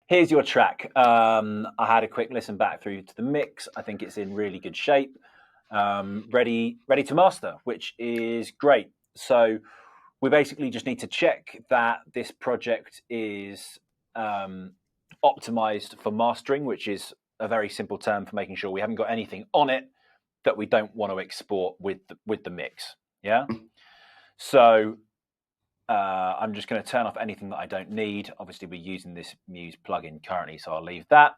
here's your track. I had a quick listen back through to the mix. I think it's in really good shape. Ready to master, which is great. So we basically just need to check that this project is optimized for mastering, which is a very simple term for making sure we haven't got anything on it that we don't want to export with the mix. Yeah. So I'm just going to turn off anything that I don't need. Obviously, we're using this Muse plugin currently, so I'll leave that.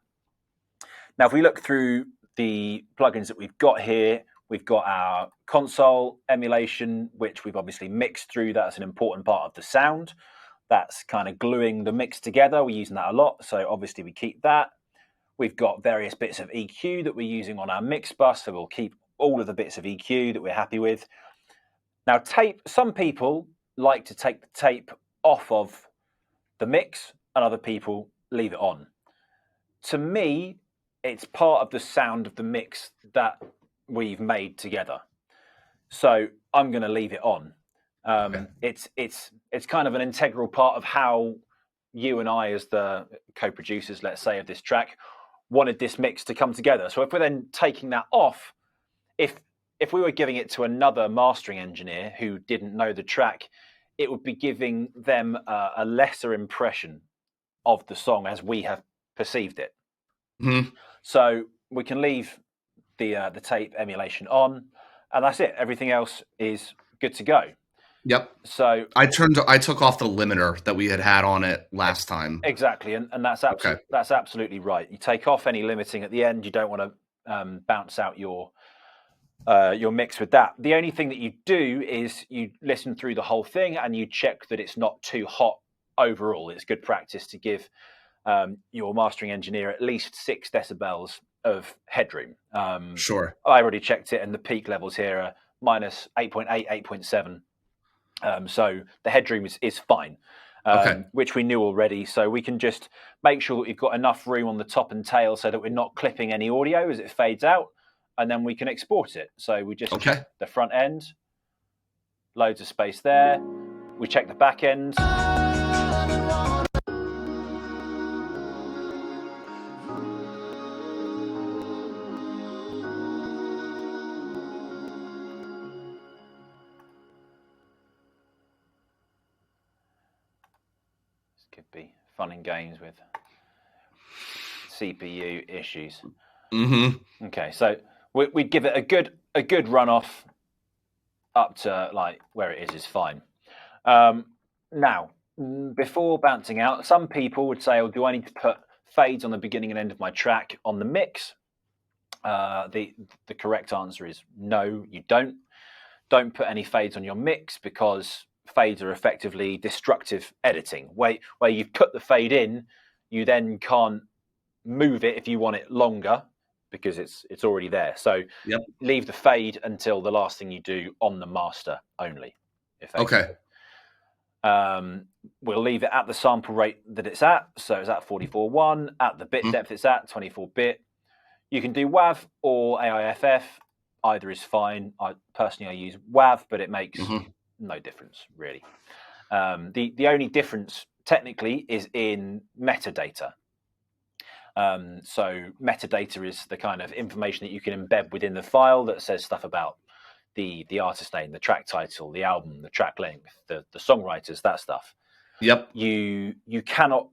Now, if we look through the plugins that we've got here, we've got our console emulation, which we've obviously mixed through. That's an important part of the sound. That's kind of gluing the mix together. We're using that a lot, so obviously we keep that. We've got various bits of EQ that we're using on our mix bus, so we'll keep all of the bits of EQ that we're happy with. Now, tape, some people like to take the tape off of the mix and other people leave it on. To me, it's part of the sound of the mix that we've made together. So I'm going to leave it on. Okay. It's kind of an integral part of how you and I, as the co-producers, let's say, of this track, wanted this mix to come together. So if we're then taking that off, if we were giving it to another mastering engineer who didn't know the track, it would be giving them a lesser impression of the song as we have perceived it. Mm-hmm. So we can leave the tape emulation on, and that's it. Everything else is good to go. Yep. So I took off the limiter that we had on it last time. Exactly, and that's absolutely right. You take off any limiting at the end. You don't want to bounce out your mix with that. The only thing that you do is you listen through the whole thing and you check that it's not too hot overall. It's good practice to give your mastering engineer at least 6 decibels of headroom. Sure. I already checked it, and the peak levels here are minus 8.8, 8.7. So the headroom is fine, which we knew already. So we can just make sure that we've got enough room on the top and tail so that we're not clipping any audio as it fades out, and then we can export it. So we just check the front end, loads of space there. We check the back end. Could be fun and games with CPU issues. Mm-hmm. Okay, so we'd give it a good run off up to like where it is fine. Now, before bouncing out, some people would say, "Oh, do I need to put fades on the beginning and end of my track on the mix?" The correct answer is no, you don't. Don't put any fades on your mix, because fades are effectively destructive editing. Where you put the fade in, you then can't move it if you want it longer because it's already there. So leave the fade until the last thing you do on the master only. Okay. We'll leave it at the sample rate that it's at. So it's at 44.1. At the bit depth it's at 24-bit. You can do WAV or AIFF. Either is fine. I use WAV, but it makes no difference really. The only difference technically is in metadata. So metadata is the kind of information that you can embed within the file that says stuff about the artist name, the track title, the album, the track length, the songwriters, that stuff. Yep. You cannot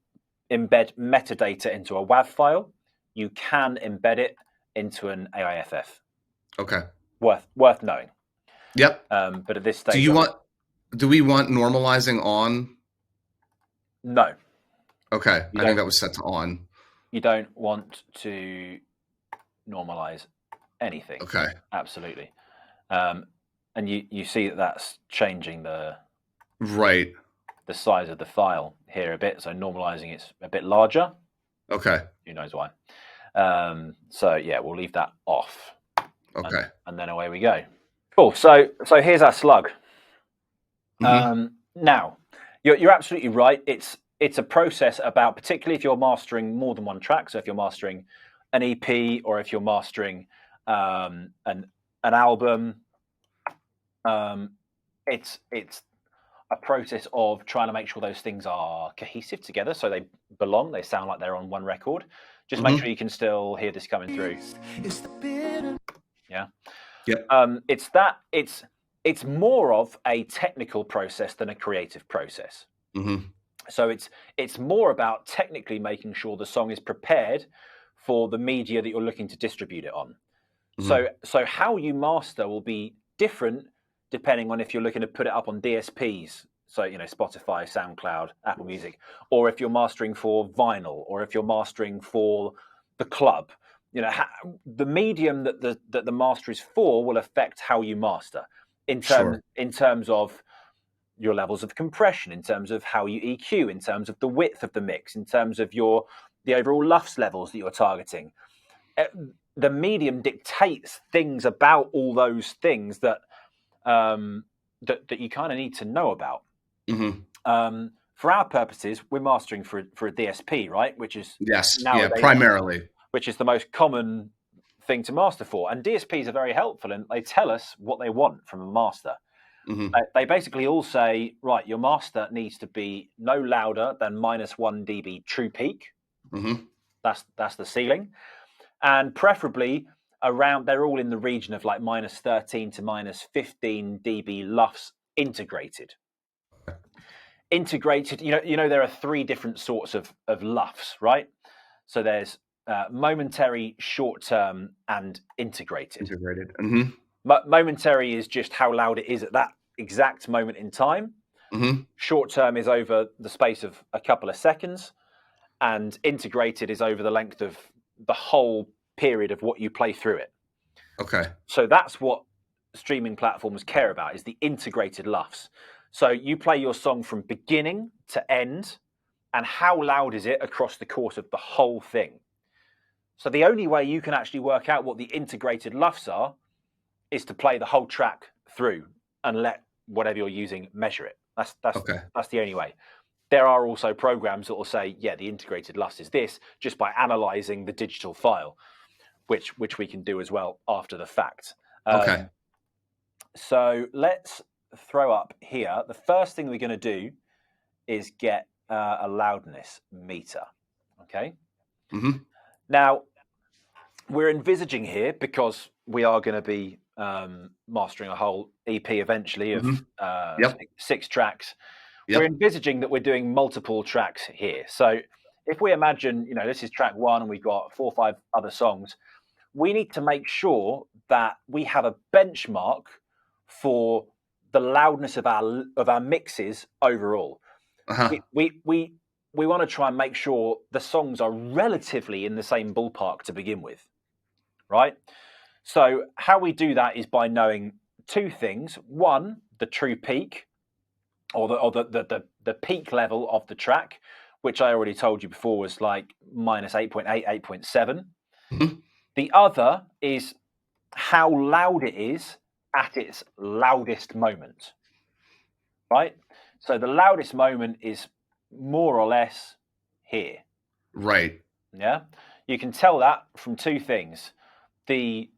embed metadata into a WAV file. You can embed it into an AIFF. Okay. Worth knowing. Yep. But at this stage, do we want normalizing on? No. Okay. I think that was set to on. You don't want to normalize anything. Okay. Absolutely. And you see that that's changing the size of the file here a bit. So normalizing it's a bit larger. Okay. Who knows why? So yeah, we'll leave that off. Okay. And then away we go. Cool. So here's our slug. Now, you're absolutely right. It's a process about, particularly if you're mastering more than one track. So if you're mastering an EP or if you're mastering an album, it's a process of trying to make sure those things are cohesive together, so they belong, they sound like they're on one record. Just make sure you can still hear this coming through. Yeah. It's more of a technical process than a creative process. So it's more about technically making sure the song is prepared for the media that you're looking to distribute it on. So how you master will be different depending on if you're looking to put it up on DSPs, so Spotify, SoundCloud, Apple Music, or if you're mastering for vinyl, or if you're mastering for the club. The medium that the master is for will affect how you master in terms of your levels of compression, in terms of how you EQ, in terms of the width of the mix, in terms of the overall LUFS levels that you're targeting. The medium dictates things about all those things that you kind of need to know about. For our purposes, we're mastering for a DSP, right? Which is primarily, which is the most common thing to master for. And DSPs are very helpful, and they tell us what they want from a master. They basically all say, right, your master needs to be no louder than -1 dB true peak. That's the ceiling. And preferably they're all in the region of like -13 to -15 dB LUFS integrated. Integrated, there are 3 different sorts of LUFS, right? So there's momentary, short-term, and integrated. Momentary is just how loud it is at that exact moment in time. Short-term is over the space of a couple of seconds, and integrated is over the length of the whole period of what you play through it. So that's what streaming platforms care about, is the integrated LUFS. So you play your song from beginning to end, and how loud is it across the course of the whole thing. So the only way you can actually work out what the integrated LUFS are is to play the whole track through and let whatever you're using measure it. That's the only way. There are also programs that will say, yeah, the integrated LUFS is this, just by analyzing the digital file, which we can do as well after the fact. So let's throw up here. The first thing we're going to do is get a loudness meter. Okay. Now, we're envisaging here, because we are going to be mastering a whole EP eventually of 6 tracks. We're envisaging that we're doing multiple tracks here. So if we imagine, this is track 1 and we've got 4 or 5 other songs, we need to make sure that we have a benchmark for the loudness of our mixes overall. We want to try and make sure the songs are relatively in the same ballpark to begin with, right? So how we do that is by knowing 2 things. One, the true peak, or the peak level of the track, which I already told you before was like -8.8, 8.7. The other is how loud it is at its loudest moment, right? So the loudest moment is more or less here. Right. Yeah. You can tell that from 2 things. The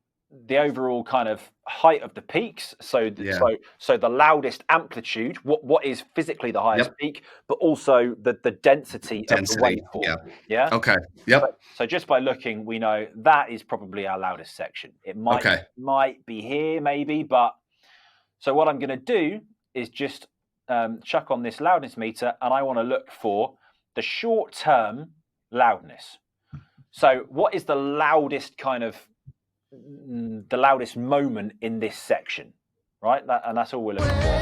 overall kind of height of the peaks, so the loudest amplitude, what is physically the highest peak, but also the density of the waveform. Yeah. Okay. So just by looking, we know that is probably our loudest section. It might be here, maybe, but so what I'm going to do is just chuck on this loudness meter, and I want to look for the short-term loudness. So what is the loudest moment in this section, right? And that's all we're looking for.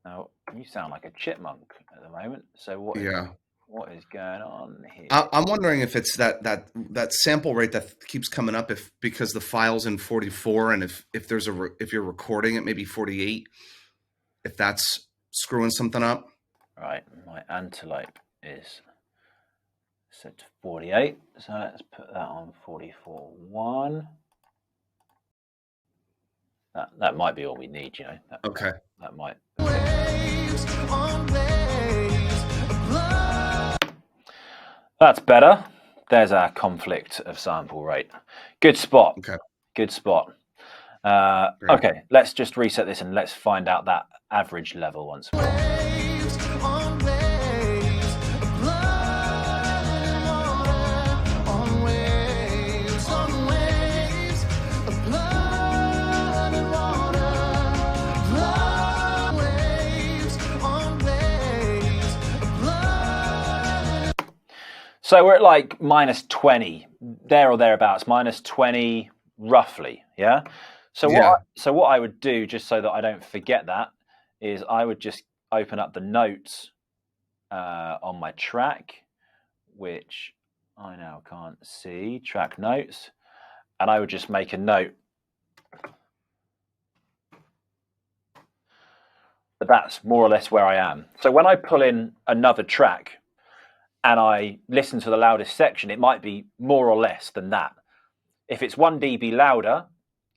Now, you sound like a chipmunk at the moment. So what is going on here? I'm wondering if it's that sample rate that keeps coming up, because the file's in 44, and if you're recording it maybe 48, if that's screwing something up. Right, my antelope is set to 48, so let's put that on 44.1. That might be all we need, That might. That's better. There's our conflict of sample rate. Good spot. Okay. Good spot. Great. Okay, let's just reset this and let's find out that average level once more. So we're at like minus 20, there or thereabouts, minus 20 roughly, yeah? So what I would do, just so that I don't forget that, is I would just open up the notes on my track, which I now can't see, track notes, and I would just make a note that that's more or less where I am. So when I pull in another track and I listen to the loudest section, it might be more or less than that. If it's 1 dB louder,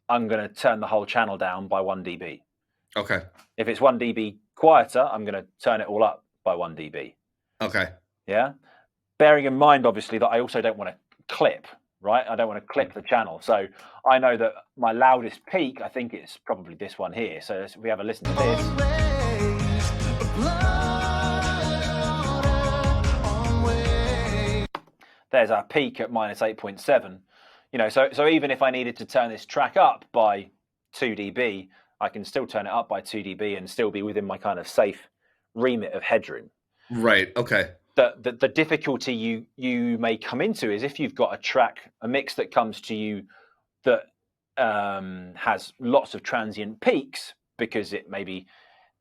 I'm going to turn the whole channel down by 1 dB. Okay. If it's 1 dB quieter, I'm going to turn it all up by 1 dB. Okay. Yeah. Bearing in mind, obviously, that I also don't want to clip, right? I don't want to clip the channel. So I know that my loudest peak, I think it's probably this one here. So if we have a listen to this. There's our peak at minus 8.7. You know, so even if I needed to turn this track up by 2 dB, I can still turn it up by 2 dB and still be within my kind of safe remit of headroom. Right. Okay. The difficulty you may come into is if you've got a mix that comes to you that has lots of transient peaks because it maybe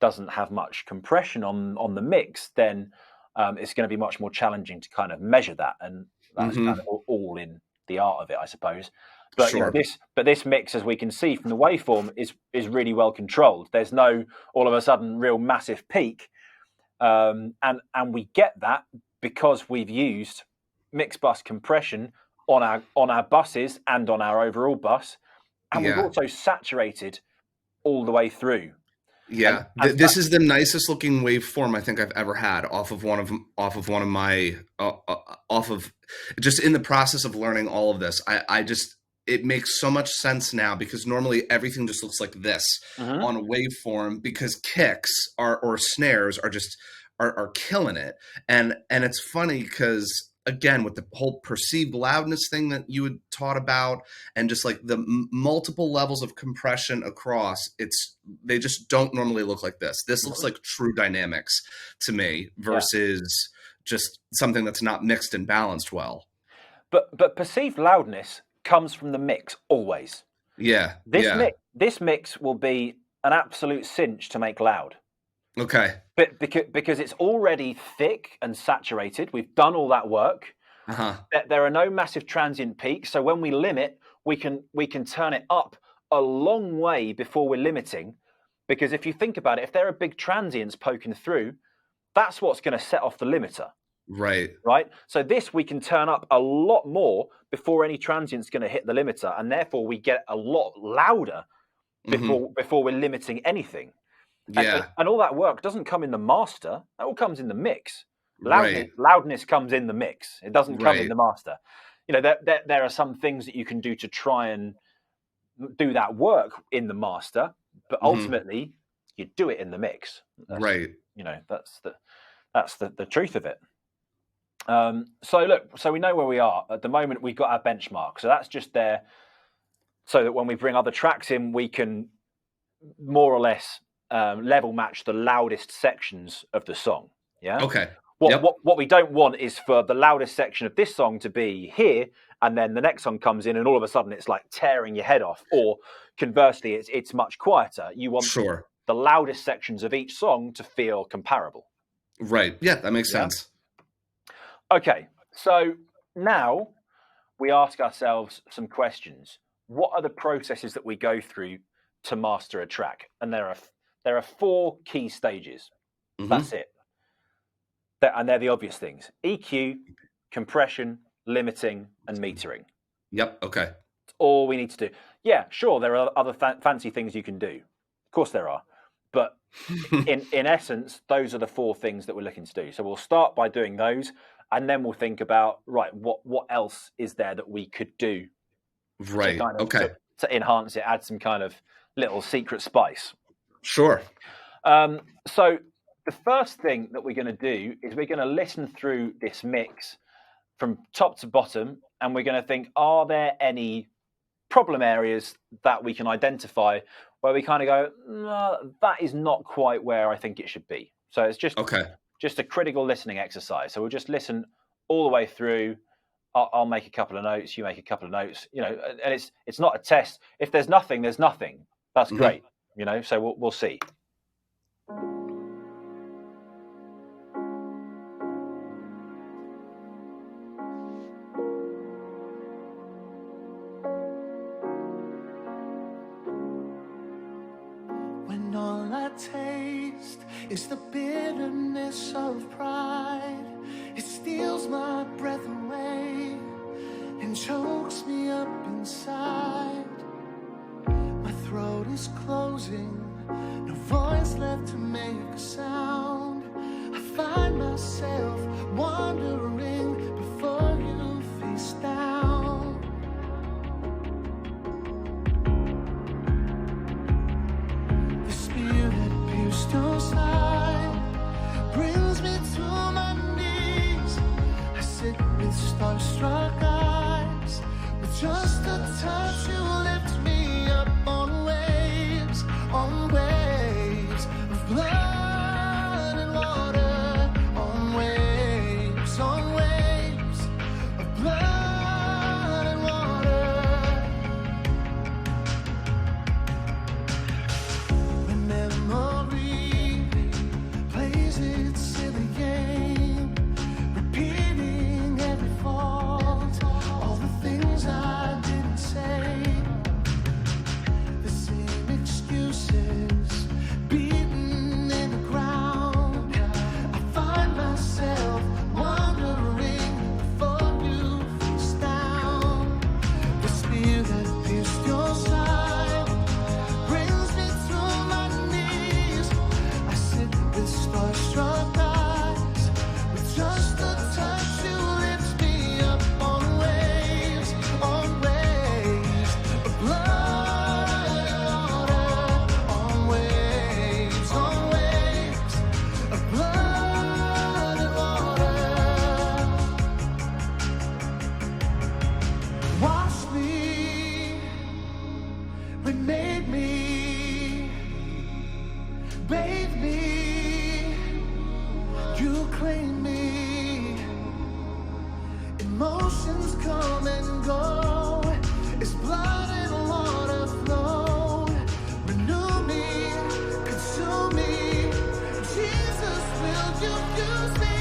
doesn't have much compression on the mix, then it's going to be much more challenging to kind of measure that, and that's kind of all in the art of it, I suppose. But sure. this mix, as we can see from the waveform, is really well controlled. There's no all of a sudden real massive peak, and we get that because we've used mix bus compression on our buses and on our overall bus, and we've also saturated all the way through. Yeah, this is the nicest looking waveform I think I've ever had off of just in the process of learning all of this. It makes so much sense now, because normally everything just looks like this on a waveform, because kicks or snares are killing it. And it's funny because, again, with the whole perceived loudness thing that you had taught about, and just like the multiple levels of compression across, they just don't normally look like this. This looks like true dynamics to me versus just something that's not mixed and balanced well. But perceived loudness comes from the mix always. Yeah. This mix will be an absolute cinch to make loud. Okay. But because it's already thick and saturated, we've done all that work. There are no massive transient peaks, so when we limit, we can turn it up a long way before we're limiting. Because if you think about it, if there are big transients poking through, that's what's going to set off the limiter. Right. So this we can turn up a lot more before any transient's going to hit the limiter, and therefore we get a lot louder before we're limiting anything. Yeah. And all that work doesn't come in the master. That all comes in the mix. Loudness comes in the mix. It doesn't come in the master. You know, there are some things that you can do to try and do that work in the master, but ultimately you do it in the mix. You know, that's the truth of it. So we know where we are. At the moment, we've got our benchmark. So that's just there so that when we bring other tracks in, we can more or less level match the loudest sections of the song. Yeah. Okay. What we don't want is for the loudest section of this song to be here, and then the next song comes in, and all of a sudden it's like tearing your head off. Or conversely, it's much quieter. You want the loudest sections of each song to feel comparable. Right. Yeah, that makes sense. Okay. So now we ask ourselves some questions. What are the processes that we go through to master a track? And there are 4 key stages. That's it. And they're the obvious things: EQ, compression, limiting, and metering. Yep. Okay. That's all we need to do. Yeah, sure, there are other fancy things you can do. Of course there are. But in essence, those are the 4 things that we're looking to do. So we'll start by doing those, and then we'll think about, right, what else is there that we could do? Right. to enhance it, add some kind of little secret spice. Sure. So the first thing that we're going to do is we're going to listen through this mix from top to bottom, and we're going to think, are there any problem areas that we can identify where we kind of go, no, that is not quite where I think it should be. So it's just a critical listening exercise. So we'll just listen all the way through. I'll make a couple of notes, you make a couple of notes, and it's not a test. If there's nothing, there's nothing. That's great, so we'll see. When all I taste is the bitterness of pride, it steals my breath away and chokes me up inside. My throat is closing, no voice left to make a sound. I find myself wandering before you face down. The spirit pierced your side, brings me to my knees. I sit with starstruck eyes, with just a touch you lift me up on waves of blood and water, on waves of blood and water. When memory plays its silly game, repeating every fault, all the things I didn't say, the same excuses beaten in the ground. I find myself wandering before you face down. The spirit pierced your side, brings me to my knees. I sit with starstruck eyes, with just a touch you lift me up on waves of blood and water, on waves of blood and water. Wash me, remade me, bathe me, you claim me. Emotions come and go, it's blood and water flow. Renew me, consume me, Jesus, will you use me?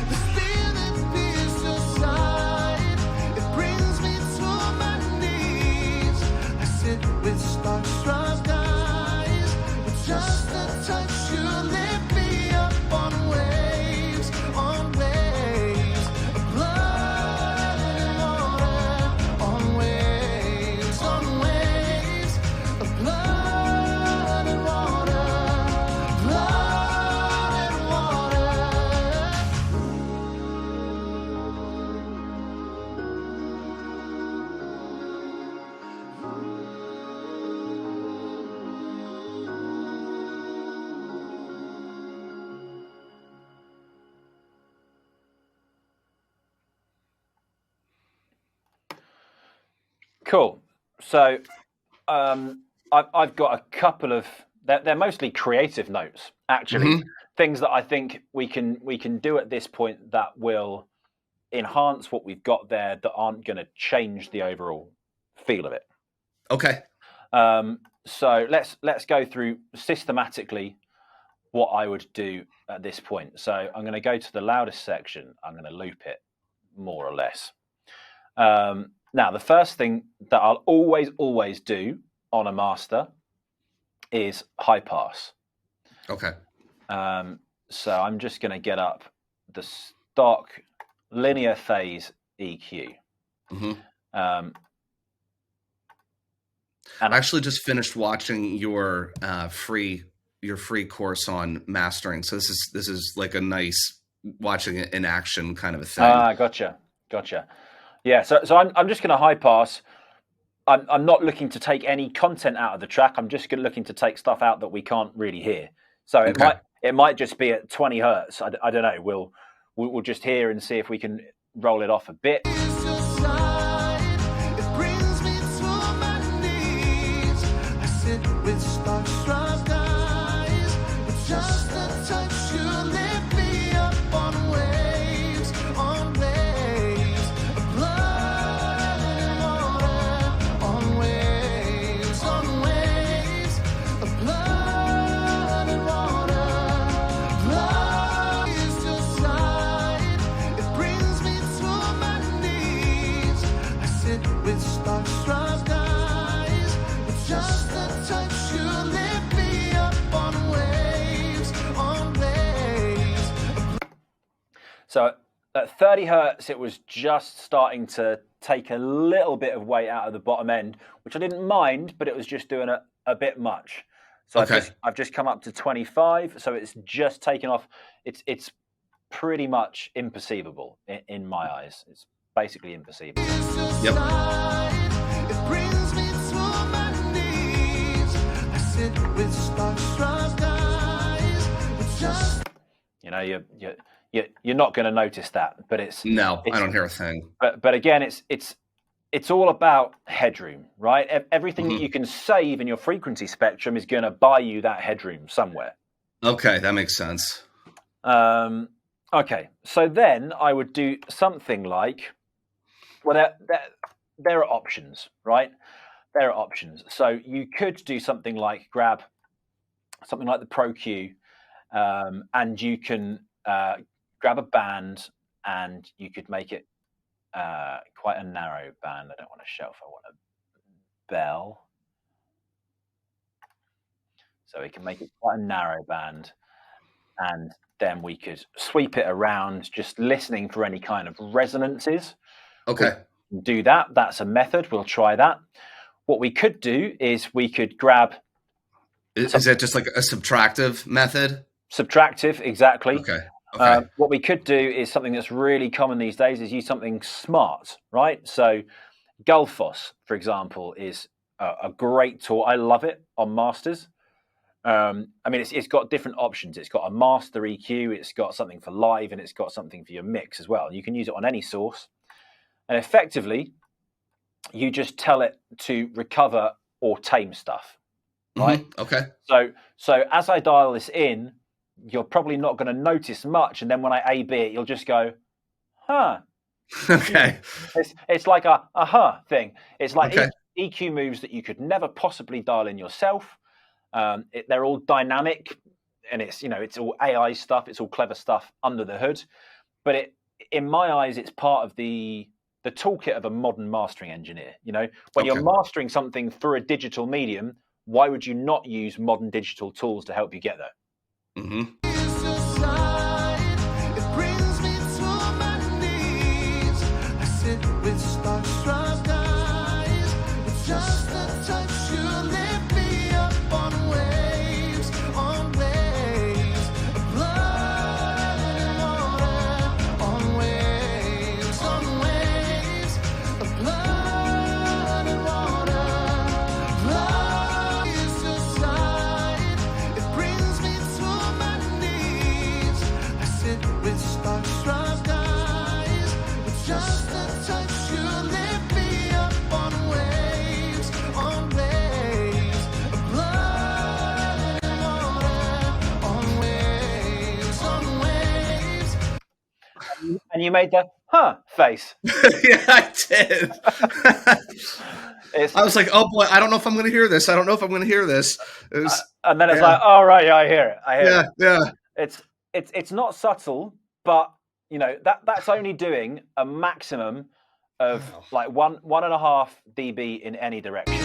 The spirit pierced your side, it brings me to my knees. I sit with starstruck eyes, with just a touch you lift me up on waves of blood and water, on waves of blood and water, blood and water. Cool. So I've got a couple of they're mostly creative notes, actually, things that I think we can do at this point that will enhance what we've got there, that aren't going to change the overall feel of it. Okay. So let's go through systematically what I would do at this point. So I'm going to go to the loudest section. I'm going to loop it more or less. Now, the first thing that I'll always do on a master is high pass. Okay. So I'm just going to get up the stock linear phase EQ. I actually just finished watching your free course on mastering. So this is like a nice watching it in action kind of a thing. Gotcha. Yeah. So I'm just going to high pass. I'm not looking to take any content out of the track. I'm just looking to take stuff out that we can't really hear. So it might just be at 20 hertz. I don't know. We'll just hear and see if we can roll it off a bit. So at 30 hertz, it was just starting to take a little bit of weight out of the bottom end, which I didn't mind, but it was just doing a bit much. So I've just come up to 25, so it's just taken off. It's pretty much imperceivable in my eyes. It's basically imperceivable. Yep. It brings me to my knees. I sit with starstruck eyes. It's just, you know, you're not going to notice that, but it's I don't hear a thing. But again, it's all about headroom, right? Everything that you can save in your frequency spectrum is going to buy you that headroom somewhere. Okay, that makes sense. Okay, so then I would do something like, well, there are options, right? There are options. So you could do something like grab something like the Pro Q, and you can grab a band, and you could make it quite a narrow band. I don't want a shelf, I want a bell. So we can make it quite a narrow band, and then we could sweep it around, just listening for any kind of resonances. Okay. We'll do that. That's a method. We'll try that. What we could do is we could grab... Is that just like a subtractive method? Subtractive, exactly. Okay. What we could do is something that's really common these days is use something smart, right? So Gullfoss, for example, is a great tool. I love it on masters. I mean, it's got different options. It's got a master EQ, it's got something for live, and it's got something for your mix as well. You can use it on any source. And effectively, you just tell it to recover or tame stuff, right? Okay. So as I dial this in, you're probably not going to notice much. And then when I A-B it, you'll just go, huh. Okay. It's like a huh thing. It's like EQ moves that you could never possibly dial in yourself. They're all dynamic, and it's all AI stuff. It's all clever stuff under the hood. But in my eyes, it's part of the toolkit of a modern mastering engineer. When you're mastering something through a digital medium, why would you not use modern digital tools to help you get there? Mm-hmm. it brings me to my knees. I sit with starstruck eyes. With just a touch, you lift me up on waves, on waves of blood and water, on waves of blood and water. Love is your side. It brings me to my knees. I sit with starstruck eyes. With just a touch, you lift me up on waves of blood and water, on waves. And you made the huh face. Yeah, I did. I was like, oh boy, I don't know if I'm going to hear this. And then it's like, oh right, yeah, I hear it. Yeah. It's not subtle, but that's only doing a maximum of like 1.5 dB in any direction. It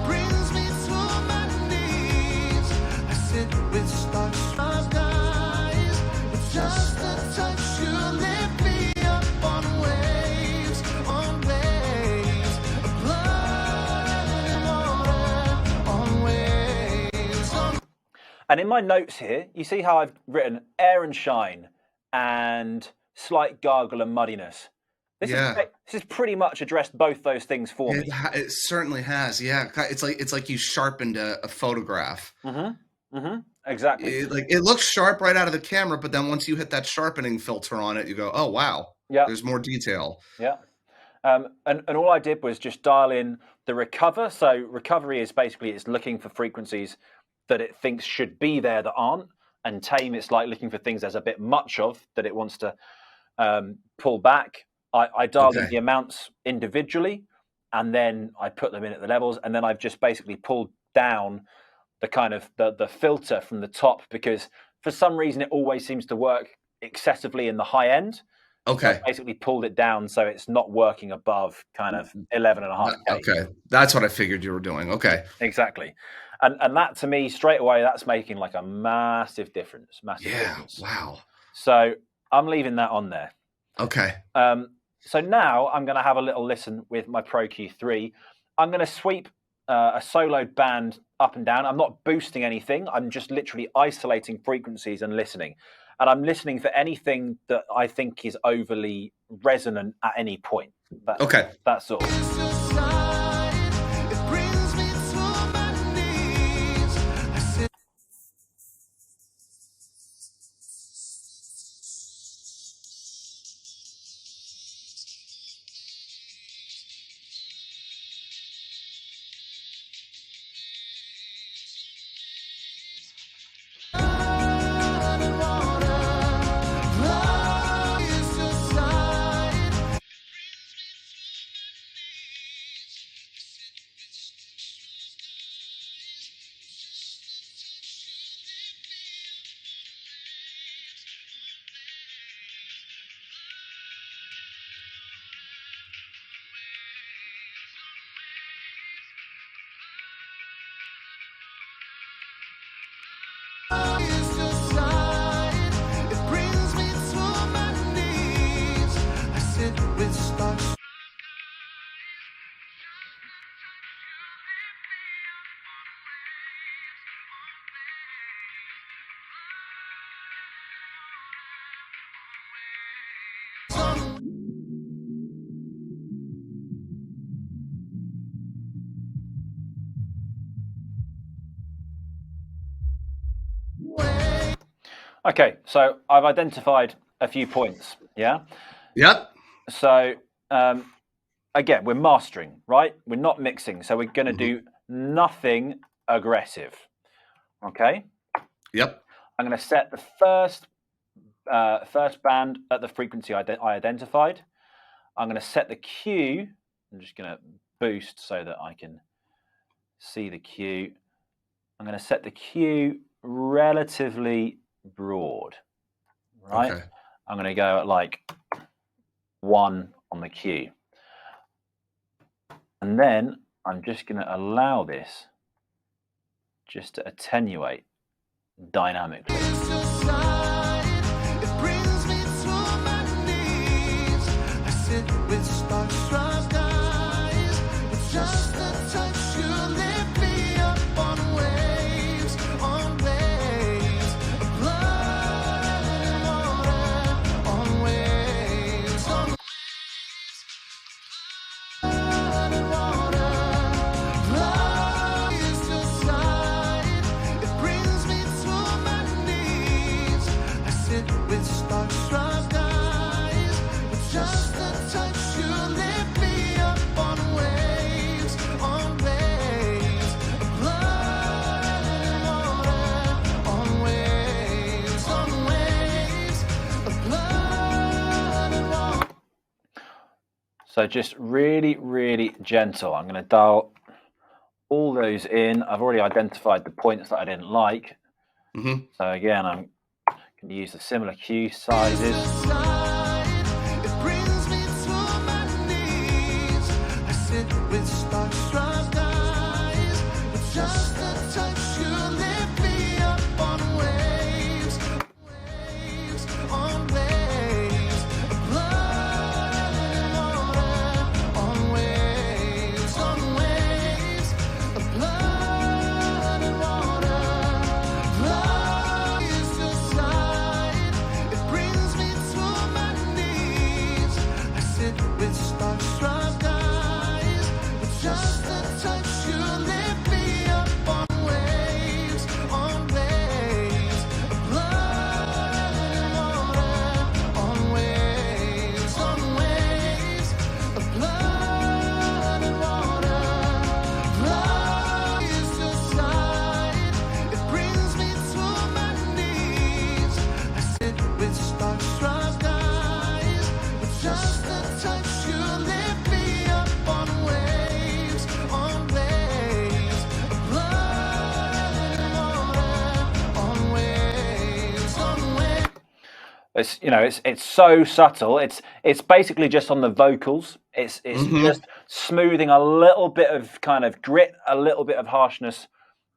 brings me to my knees. I sit with starstruck eyes. With just a touch, you lift me up on waves of blood and water, on waves. And in my notes here, you see how I've written air and shine and slight gargle and muddiness. This is pretty much addressed both those things for me. It certainly has. Yeah, it's like you sharpened a photograph. Exactly. It looks sharp right out of the camera, but then once you hit that sharpening filter on it, you go, oh wow, yeah, there's more detail. Yeah. And all I did was just dial in the recover. So recovery is basically it's looking for frequencies that it thinks should be there that aren't, and tame it's like looking for things there's a bit much of that it wants to pull back. I dialed in the amounts individually, and then I put them in at the levels, and then I've just basically pulled down the kind of the filter from the top, because for some reason it always seems to work excessively in the high end. Okay. So I basically pulled it down so it's not working above kind of 11.5K. Okay. That's what I figured you were doing. Okay. Exactly. And that to me straight away, that's making like a massive difference. Difference. Wow. So I'm leaving that on there. Okay. So now I'm going to have a little listen with my Pro Q3. I'm going to sweep a soloed band up and down. I'm not boosting anything. I'm just literally isolating frequencies and listening. And I'm listening for anything that I think is overly resonant at any point. That's all. Okay, so I've identified a few points, yeah? Yep. So, again, we're mastering, right? We're not mixing, so we're going to do nothing aggressive, okay? Yep. I'm going to set the first band at the frequency I identified. I'm going to set the Q. I'm just going to boost so that I can see the Q. I'm going to set the Q relatively broad, right? Okay. I'm going to go at like 1 on the Q. And then I'm just going to allow this just to attenuate dynamically. So just really, really gentle. I'm going to dial all those in. I've already identified the points that I didn't like. Mm-hmm. So again, I'm going to use the similar cue sizes. It's it's so subtle. It's basically just on the vocals. It's just smoothing a little bit of kind of grit, a little bit of harshness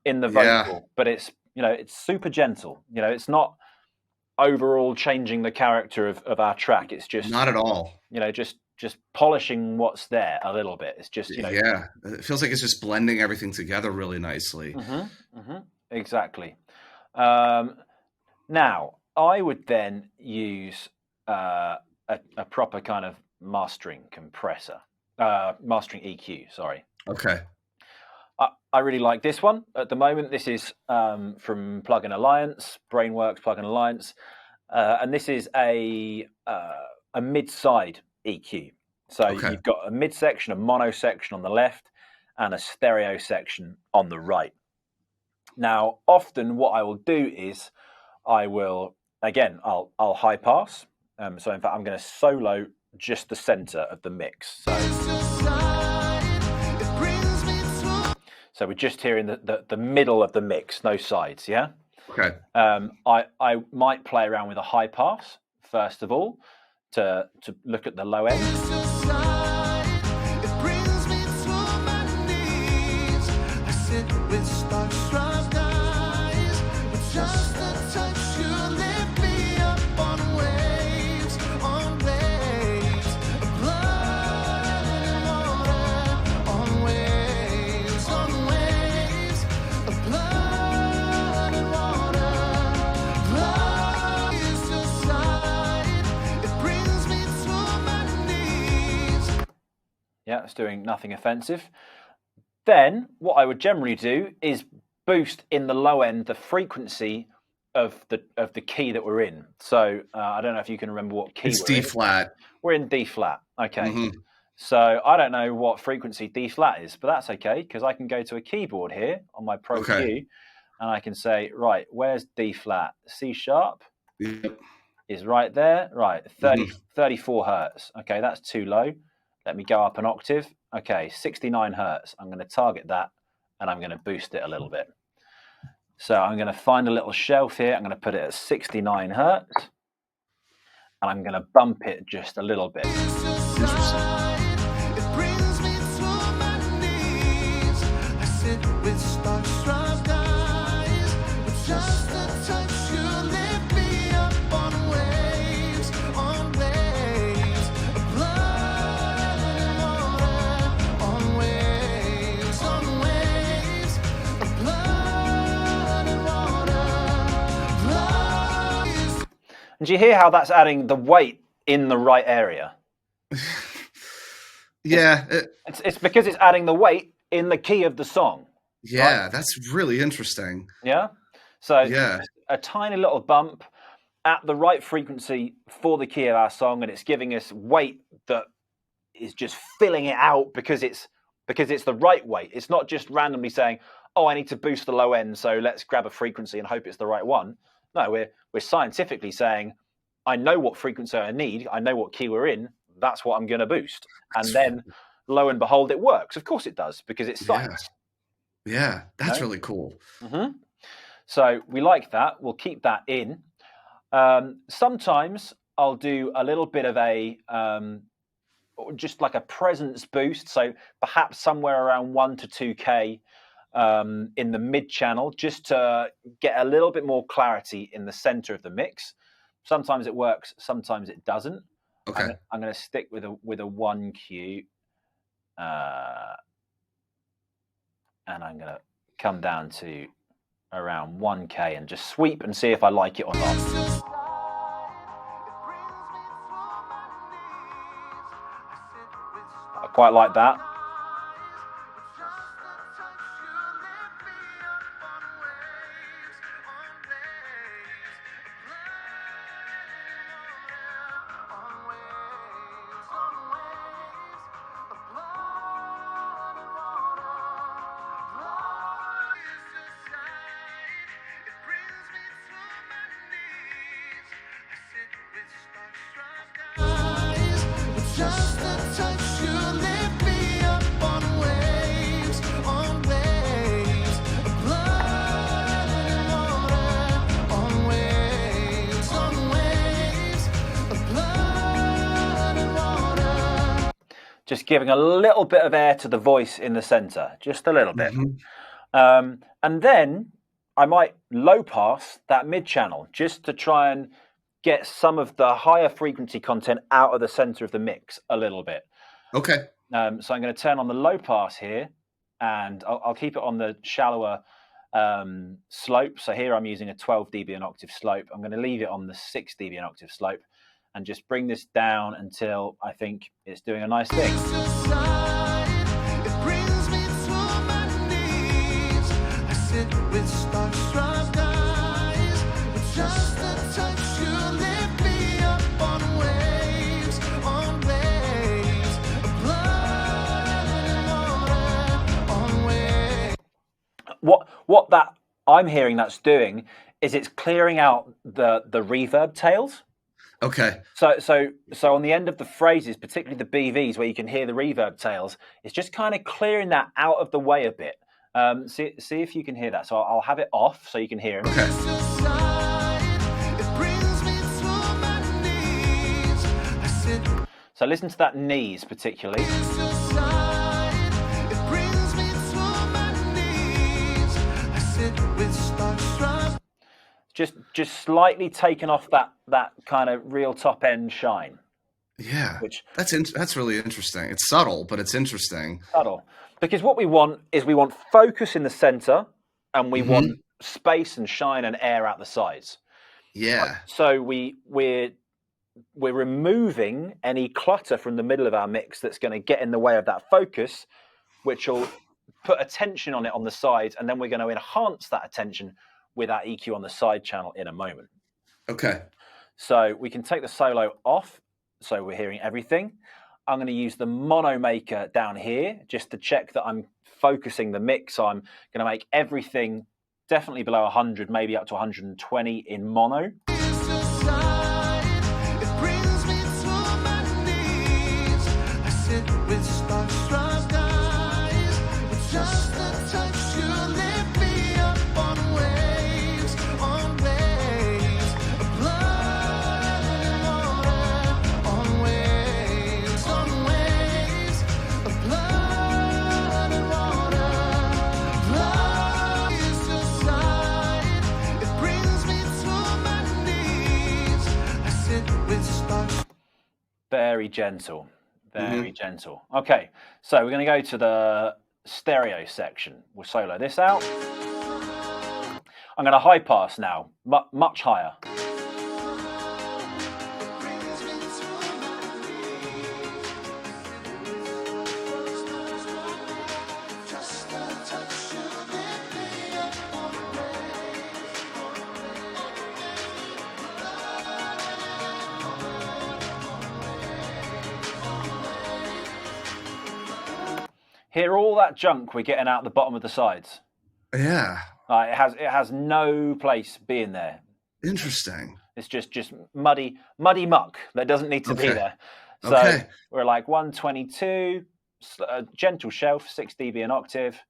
in the vocal, but it's it's super gentle. It's not overall changing the character of our track. It's just not at all. Just polishing what's there a little bit. It's just it feels like it's just blending everything together really nicely. Exactly. Now I would then use a proper kind of mastering compressor, mastering EQ. Sorry. Okay. I really like this one at the moment. This is from Plugin Alliance, Brainworks Plugin Alliance, and this is a mid-side EQ. So you've got a mid section, a mono section on the left, and a stereo section on the right. Now, often what I will do is I'll high pass. So in fact, I'm going to solo just the center of the mix. So we're just hearing the middle of the mix, no sides, yeah? Okay. I might play around with a high pass, first of all, to look at the low end. Yeah, it's doing nothing offensive. Then what I would generally do is boost in the low end the frequency of the key that we're in. So I don't know if you can remember what key it's D flat. We're in D flat. Okay. So I don't know what frequency D flat is, but that's okay because I can go to a keyboard here on my Pro Q and I can say, right, where's D flat? C sharp is right there. Right, 34 hertz. Okay, that's too low. Let me go up an octave. Okay, 69 hertz. I'm going to target that and I'm going to boost it a little bit. So I'm going to find a little shelf here. I'm going to put it at 69 hertz and I'm going to bump it just a little bit. And do you hear how that's adding the weight in the right area? It's because it's adding the weight in the key of the song. Yeah, right? That's really interesting. Yeah. So a tiny little bump at the right frequency for the key of our song, and it's giving us weight that is just filling it out because it's the right weight. It's not just randomly saying, "Oh, I need to boost the low end, so let's grab a frequency and hope it's the right one." No, we're scientifically saying, I know what frequency I need, I know what key we're in, that's what I'm going to boost. And then, lo and behold, it works. Of course it does, because it's science. Yeah, that's really cool. So we like that. We'll keep that in. Sometimes I'll do a little bit of a, just like a presence boost. So perhaps somewhere around 1 to 2K in the mid channel, just to get a little bit more clarity in the center of the mix. Sometimes it works, sometimes it doesn't. Okay. I'm going to stick with a 1Q, and I'm going to come down to around 1K and just sweep and see if I like it or not. I quite like that. Just a touch, you lift me up. giving a little bit of air to the voice in the center, just a little bit. Mhm. And then I might low pass that mid channel just to try and get some of the higher frequency content out of the center of the mix a little bit. Okay. So I'm going to turn on the low pass here, and I'll keep it on the shallower slope. So here I'm using a 12 dB an octave slope. I'm going to leave it on the 6 dB an octave slope and just bring this down until I think it's doing a nice thing. It brings me to my knees. I sit with starstruck eyes. With just a touch, you lift me up on waves, of blood and water, on waves. What that I'm hearing that's doing is it's clearing out the reverb tails. Okay. So on the end of the phrases, particularly the BVs where you can hear the reverb tails, it's just kind of clearing that out of the way a bit. See if you can hear that. So I'll have it off so you can hear it. Okay. It brings me to my knees. I sit So listen to that knees particularly. It brings me to my knees. I sit with starstruck. Just slightly taken off that kind of real top end shine. Yeah. Which That's really interesting. It's subtle, but it's interesting. subtle. Because what we want is we want focus in the center, and we want space and shine and air out the sides. Yeah. So we're removing any clutter from the middle of our mix that's going to get in the way of that focus, which will put attention on it on the sides, and then we're going to enhance that attention with our EQ on the side channel in a moment. Okay. So we can take the solo off, so we're hearing everything. I'm going to use the mono maker down here just to check that I'm focusing the mix. So I'm going to make everything definitely below 100, maybe up to 120 in mono. It brings me to my knees. I sit with starstruck eyes. With just a touch, you lift me up on waves, of blood and water, on waves, of blood and water. Love is your side. It brings me to my knees. I sit with starstruck. Very gentle, very gentle. Okay, so we're going to go to the stereo section. We'll solo this out. I'm going to high pass now, much higher. Hear all that junk we're getting out the bottom of the sides. Yeah. It has no place being there. Interesting. It's just muddy muck that doesn't need to be there. So Okay. we're like 122, a gentle shelf, 6 dB an octave,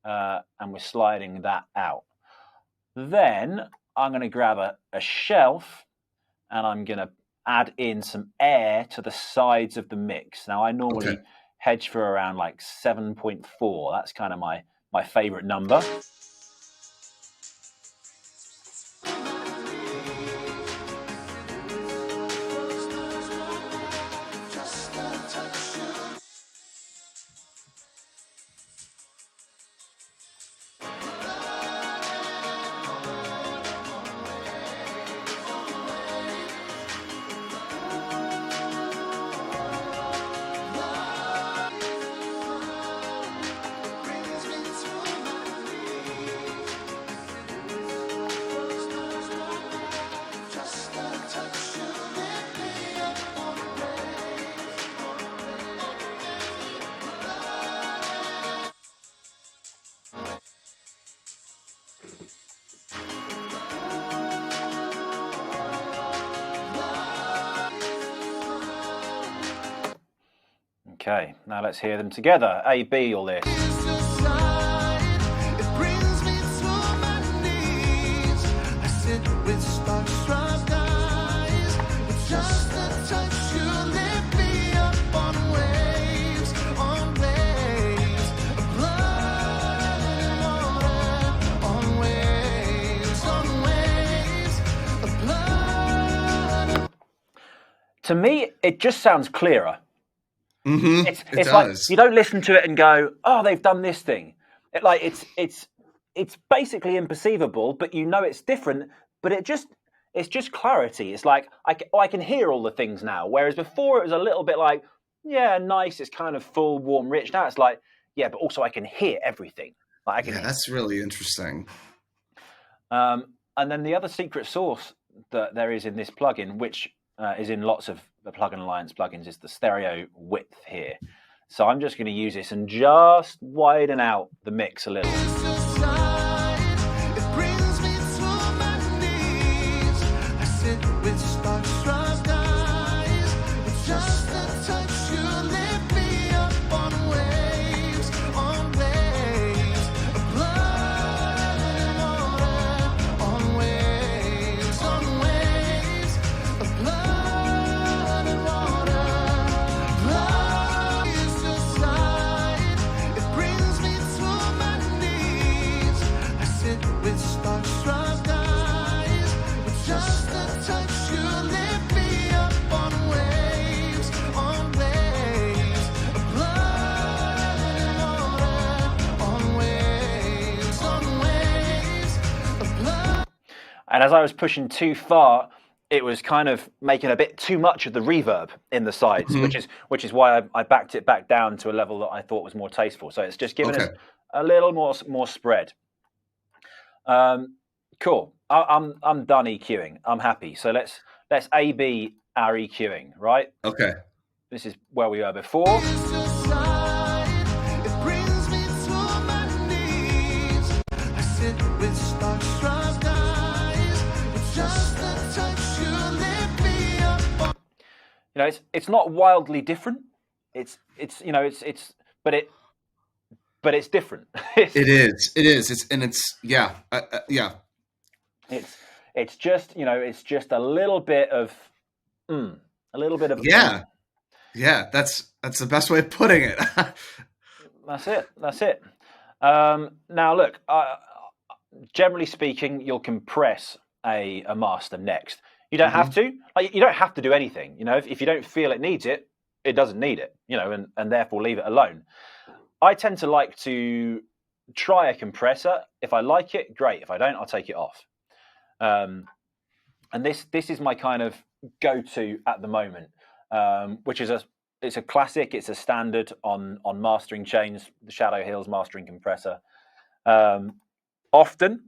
and we're sliding that out. Then I'm going to grab a shelf, and I'm going to add in some air to the sides of the mix. Now I normally hedge for around like 7.4. That's kind of my favorite number. Okay, now let's hear them together. A, B, all this. It brings me to my knees. I sit with starstruck eyes. With just a touch, you lift me up on waves, To me, it just sounds clearer. Mm-hmm. It's like you don't listen to it and go, "Oh, they've done this thing." It's basically imperceivable, but you know it's different. But it's just clarity. It's like I can hear all the things now, whereas before it was a little bit like, yeah, nice. It's kind of full, warm, rich. Now it's like, yeah, but also I can hear everything. Like I can. Yeah, that's really interesting. And then the other secret sauce that there is in this plugin, which is in lots of the Plugin Alliance plugins, is the stereo width here. So I'm just going to use this and just widen out the mix a little. And as I was pushing too far, it was kind of making a bit too much of the reverb in the sides, which is why I backed it back down to a level that I thought was more tasteful. So it's just giving us a little more spread. Cool. I'm done EQing. I'm happy. So let's A/B our EQing, right? Okay. This is where we were before. You know, it's not wildly different. It's but it's different. It is. It's just it's just a little bit of yeah. Yeah, that's the best way of putting it. That's it. Now look, generally speaking, you'll compress a master next. You don't have to. You don't have to do anything. You know, if you don't feel it needs it, it doesn't need it. You know, and therefore leave it alone. I tend to like to try a compressor. If I like it, great. If I don't, I'll take it off. And this is my kind of go-to at the moment, which is it's a classic. It's a standard on mastering chains. The Shadow Hills mastering compressor. Often,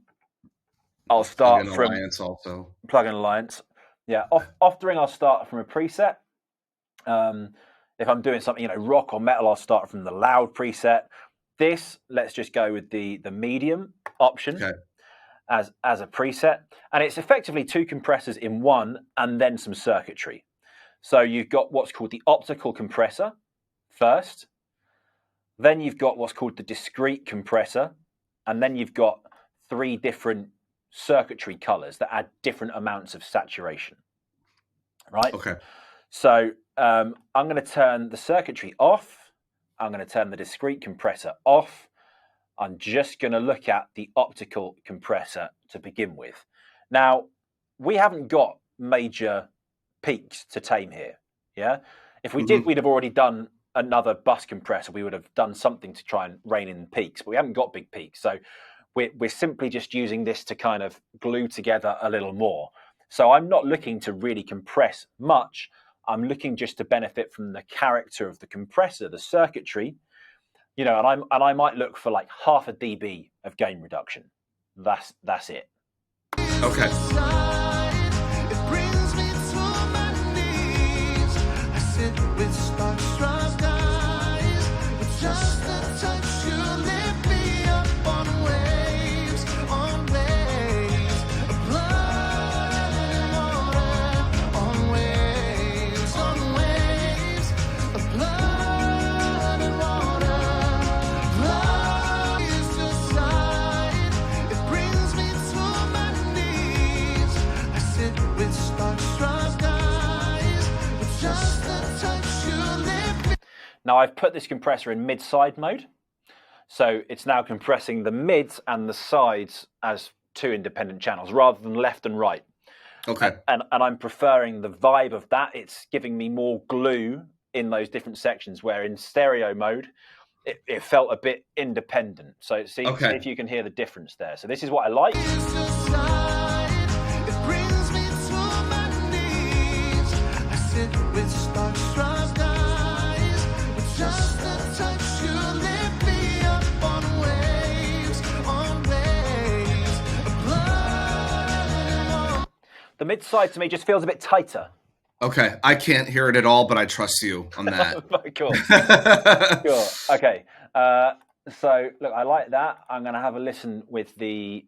I'll start from Alliance also. Plugin Alliance. Yeah, often I'll start from a preset. If I'm doing something, rock or metal, I'll start from the loud preset. This, let's just go with the medium option as a preset. And it's effectively two compressors in one and then some circuitry. So you've got what's called the optical compressor first. Then you've got what's called the discrete compressor. And then you've got three different circuitry colors that add different amounts of saturation. Right? Okay. So I'm going to turn the circuitry off. I'm going to turn the discrete compressor off. I'm just going to look at the optical compressor to begin with. Now, we haven't got major peaks to tame here. Yeah. If we did, we'd have already done another bus compressor. We would have done something to try and rein in peaks, but we haven't got big peaks. So we're simply just using this to kind of glue together a little more. So I'm not looking to really compress much. I'm looking just to benefit from the character of the compressor, the circuitry, and I might look for like 0.5 dB of gain reduction. That's it. Okay. Now I've put this compressor in mid-side mode. So it's now compressing the mids and the sides as two independent channels rather than left and right. Okay. And I'm preferring the vibe of that. It's giving me more glue in those different sections, where in stereo mode, it felt a bit independent. So see if you can hear the difference there. So this is what I like. The mid side to me just feels a bit tighter. Okay, I can't hear it at all, but I trust you on that. Cool. Cool. Okay. So look, I like that. I'm going to have a listen with the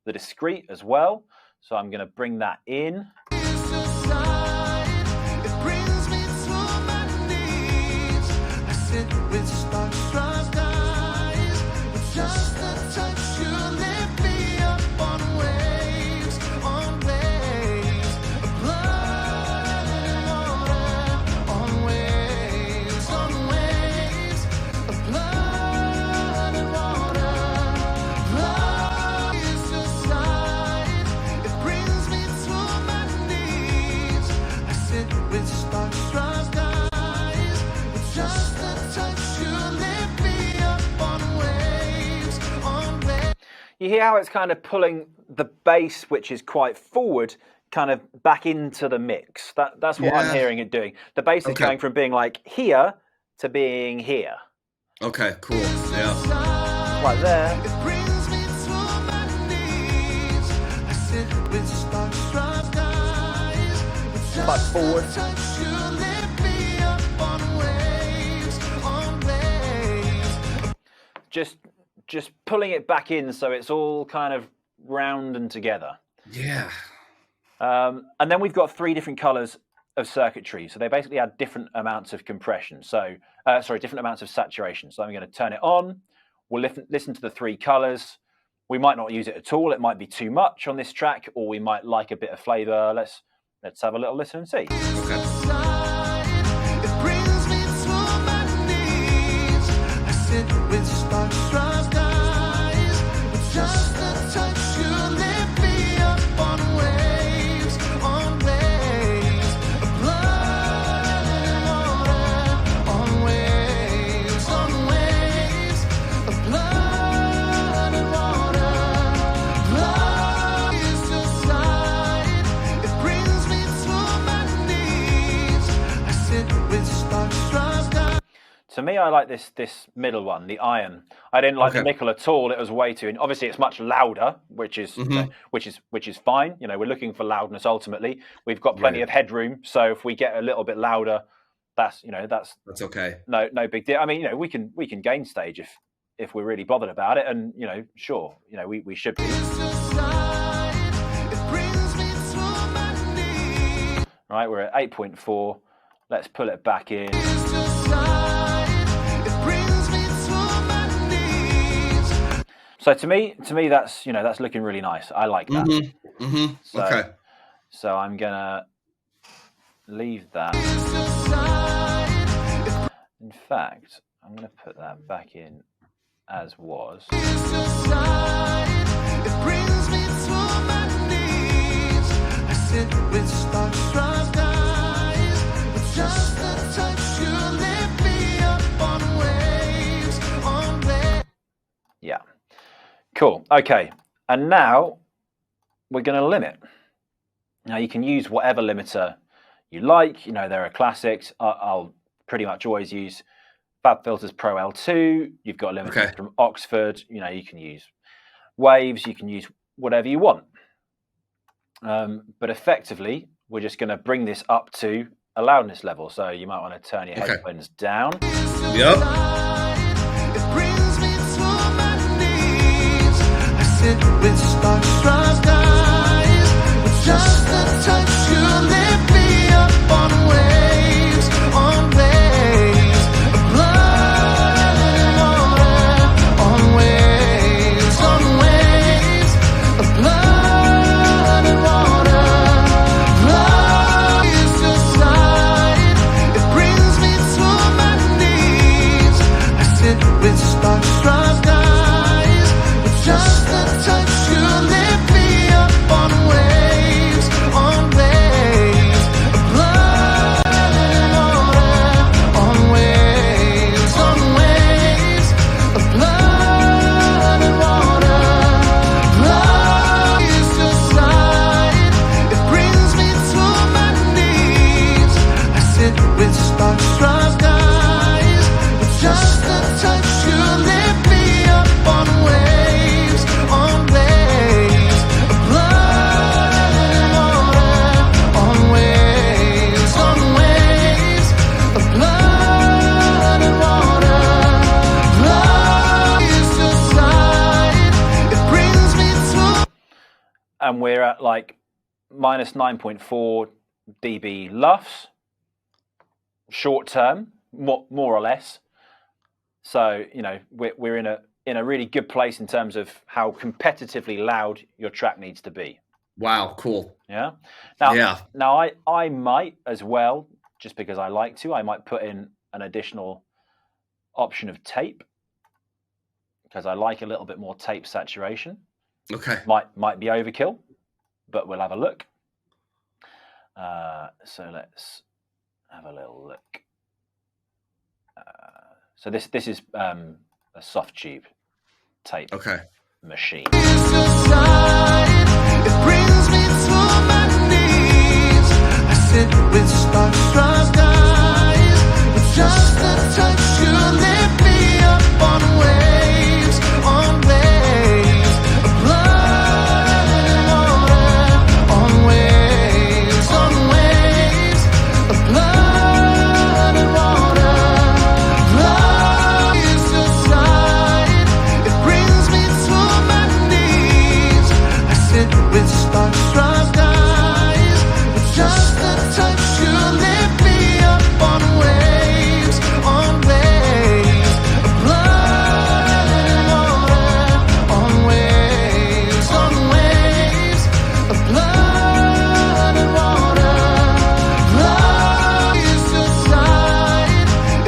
discrete as well. So I'm going to bring that in. You hear how it's kind of pulling the bass, which is quite forward, kind of back into the mix. That's what I'm hearing it doing. The bass is going from being like here to being here. Okay, cool. Yeah. Right there. Back forward. Just pulling it back in so it's all kind of round and together. Yeah. And then we've got 3 different colors of circuitry. So they basically add different amounts of compression. So, different amounts of saturation. So I'm going to turn it on. We'll listen to the 3 colors. We might not use it at all. It might be too much on this track, or we might like a bit of flavor. Let's have a little listen and see. Okay. To me, I like this middle one, the iron. I didn't like the nickel at all. It was way too. Obviously, it's much louder, which is fine. You know, we're looking for loudness ultimately. We've got plenty of headroom, so if we get a little bit louder, that's okay. No big deal. I mean, you know, we can gain stage if we're really bothered about it, and you know, sure, you know, we should be. Right, we're at 8.4. Let's pull it back in. So to me, that's that's looking really nice. I like that. So I'm gonna leave that. In fact, I'm gonna put that back in as was. Yeah. Cool. Okay. And now we're going to limit. Now you can use whatever limiter you like. You know, there are classics. I'll pretty much always use FabFilters Pro L2. You've got limiters from Oxford. You know, you can use waves. You can use whatever you want. But effectively, we're just going to bring this up to a loudness level. So you might want to turn your headphones down. Yep. With starstruck eyes, with just a touch you lift me up on waves, blood and water, on waves, blood and water, love is your side, it brings me to my knees, and we're at like minus 9.4 dB LUFS, short term, more or less. So, you know, we're in a really good place in terms of how competitively loud your track needs to be. Wow, cool. Yeah. Now I might as well, just because I like to, I might put in an additional option of tape, because I like a little bit more tape saturation. Okay. Might be overkill, but we'll have a look. So let's have a little look. So this is a soft tube tape machine. It brings me to my knees. I sit with starstruck eyes. With just a touch, you lift me up on waves of blood and water. On waves of blood and water. Blood is your side. It brings me to my knees. I sit with starstruck eyes. With just a touch, you lift me up on waves of blood and water. On waves of blood and water. Blood is your side.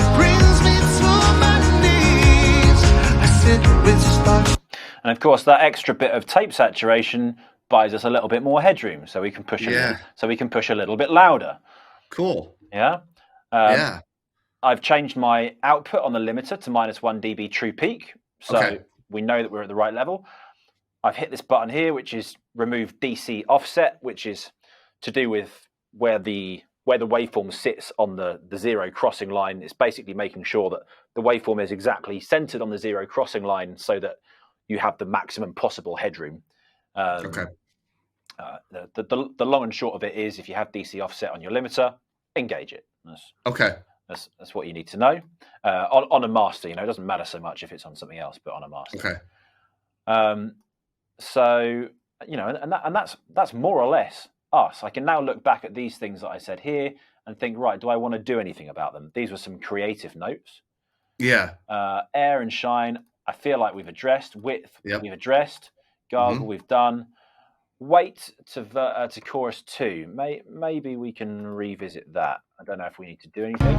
It brings me to my knees. I sit with stars. And of course, that extra bit of tape saturation buys us a little bit more headroom, so we can push a little bit louder. Cool. Yeah. Yeah. I've changed my output on the limiter to minus 1 dB true peak, so we know that we're at the right level. I've hit this button here, which is remove DC offset, which is to do with where the waveform sits on the zero crossing line. It's basically making sure that the waveform is exactly centered on the zero crossing line, so that you have the maximum possible headroom. The long and short of it is, if you have DC offset on your limiter, engage it. That's what you need to know. On a master, you know, it doesn't matter so much if it's on something else, but on a master. So, you know, and that's more or less us. I can now look back at these things that I said here and think, right, do I want to do anything about them? These were some creative notes. Yeah. Air and shine, I feel like we've addressed. Width, we've addressed. Gargle, we've done. Weight to chorus 2. Maybe we can revisit that. I don't know if we need to do anything.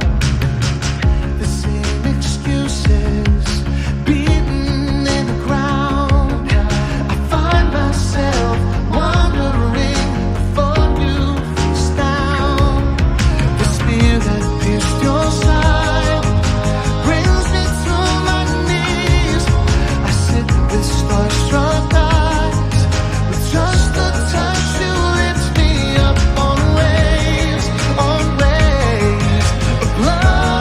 The same excuses beaten in the ground. I find myself wondering before you face down. The spear that pierced your side brings me to my knees. I sit with starstruck eyes. With just a touch, you lift me up on waves of blood.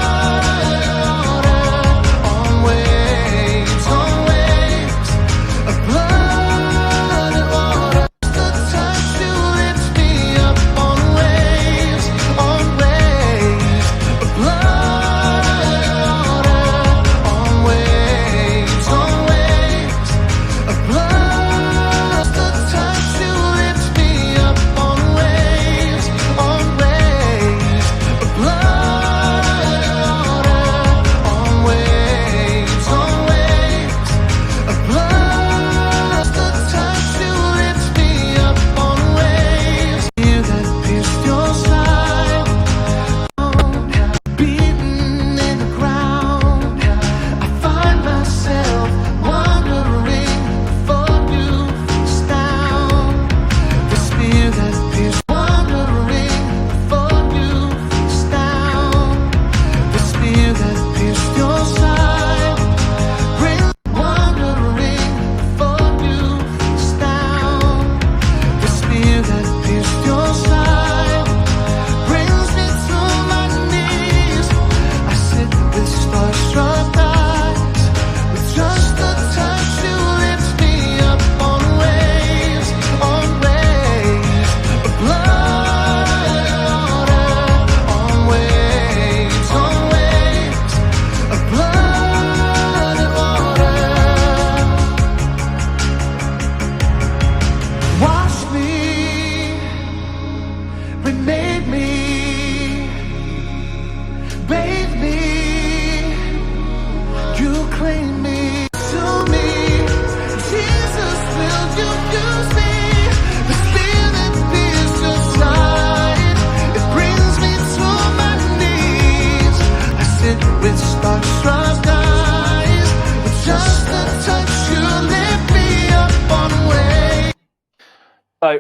So,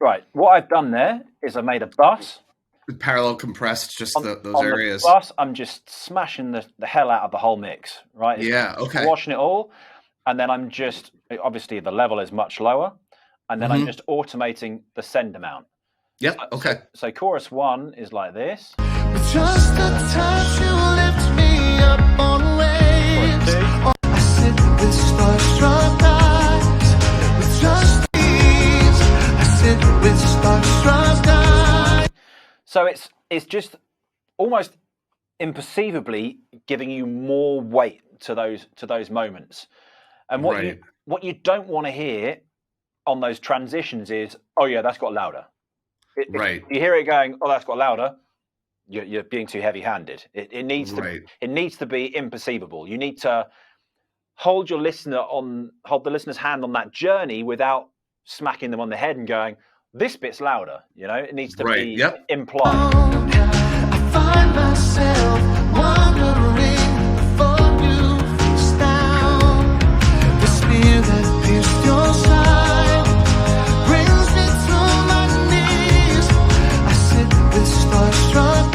right, what I've done there is I made a bus. Parallel compressed, just those on areas. The bus, I'm just smashing the hell out of the whole mix, right? Yeah, okay. Squashing it all. And then I'm just, obviously the level is much lower. And then I'm just automating the send amount. Yep, okay. So chorus 1 is like this. Just a touch, you lift me up on waves. I sit with starstruck eyes. With just these, I sit with starstruck eyes. So it's just almost imperceivably giving you more weight to those moments. And what you don't want to hear on those transitions is, oh yeah, that's got louder. If you hear it going, oh, that's got louder, you're being too heavy-handed. It needs to be imperceivable. You need to hold the listener's hand on that journey without smacking them on the head and going, this bit's louder. It needs to be implied. I find myself wondering before you astound. The spear that pierced your side brings me to my knees. I sit with starstruck.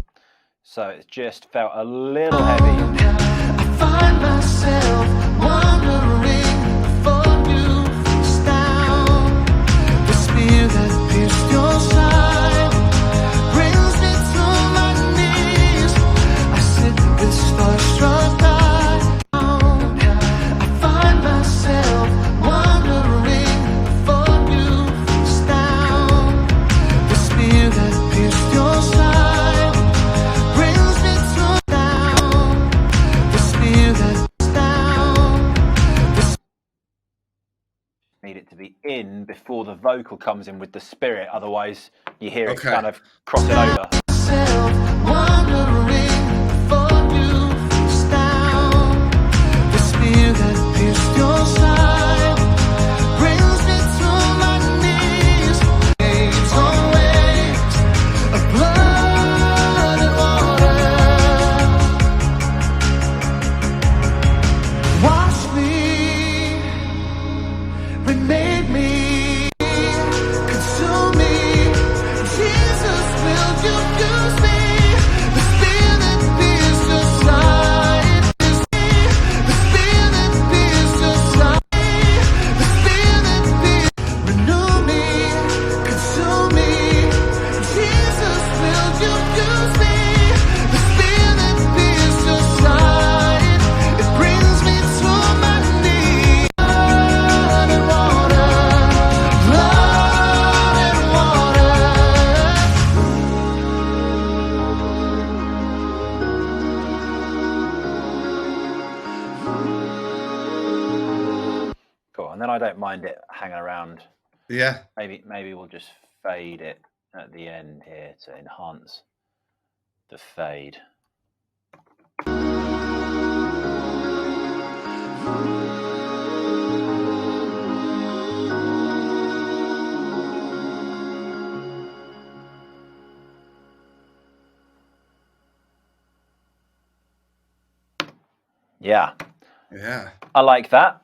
So it just felt a little heavy. I find myself wondering before you astound. The spear that pierced your side brings me to my knees. I sit with starstruck eyes. I find myself wondering before you astound. The spear that pierced your side brings me to down. The spear that down. Need it to be in before the vocal comes in with the spirit, otherwise you hear it kind of crossing over. Myself wondering before you astound. The spear that pierced your side brings me to my knees. Waves on waves of blood and water. Wash me, remade me, consume me. Jesus, will you use me? The spear that pierced your side is me. The spear that pierced your side. The spear that pierced. Renew me, consume me. Jesus, will you use me? The spear that pierced your side. It brings me to my knees. Blood and water. Blood and water. Cool. And then I don't mind it hanging around. Yeah. Maybe we'll just fade it at the end here to enhance the fade. Yeah. Yeah. I like that.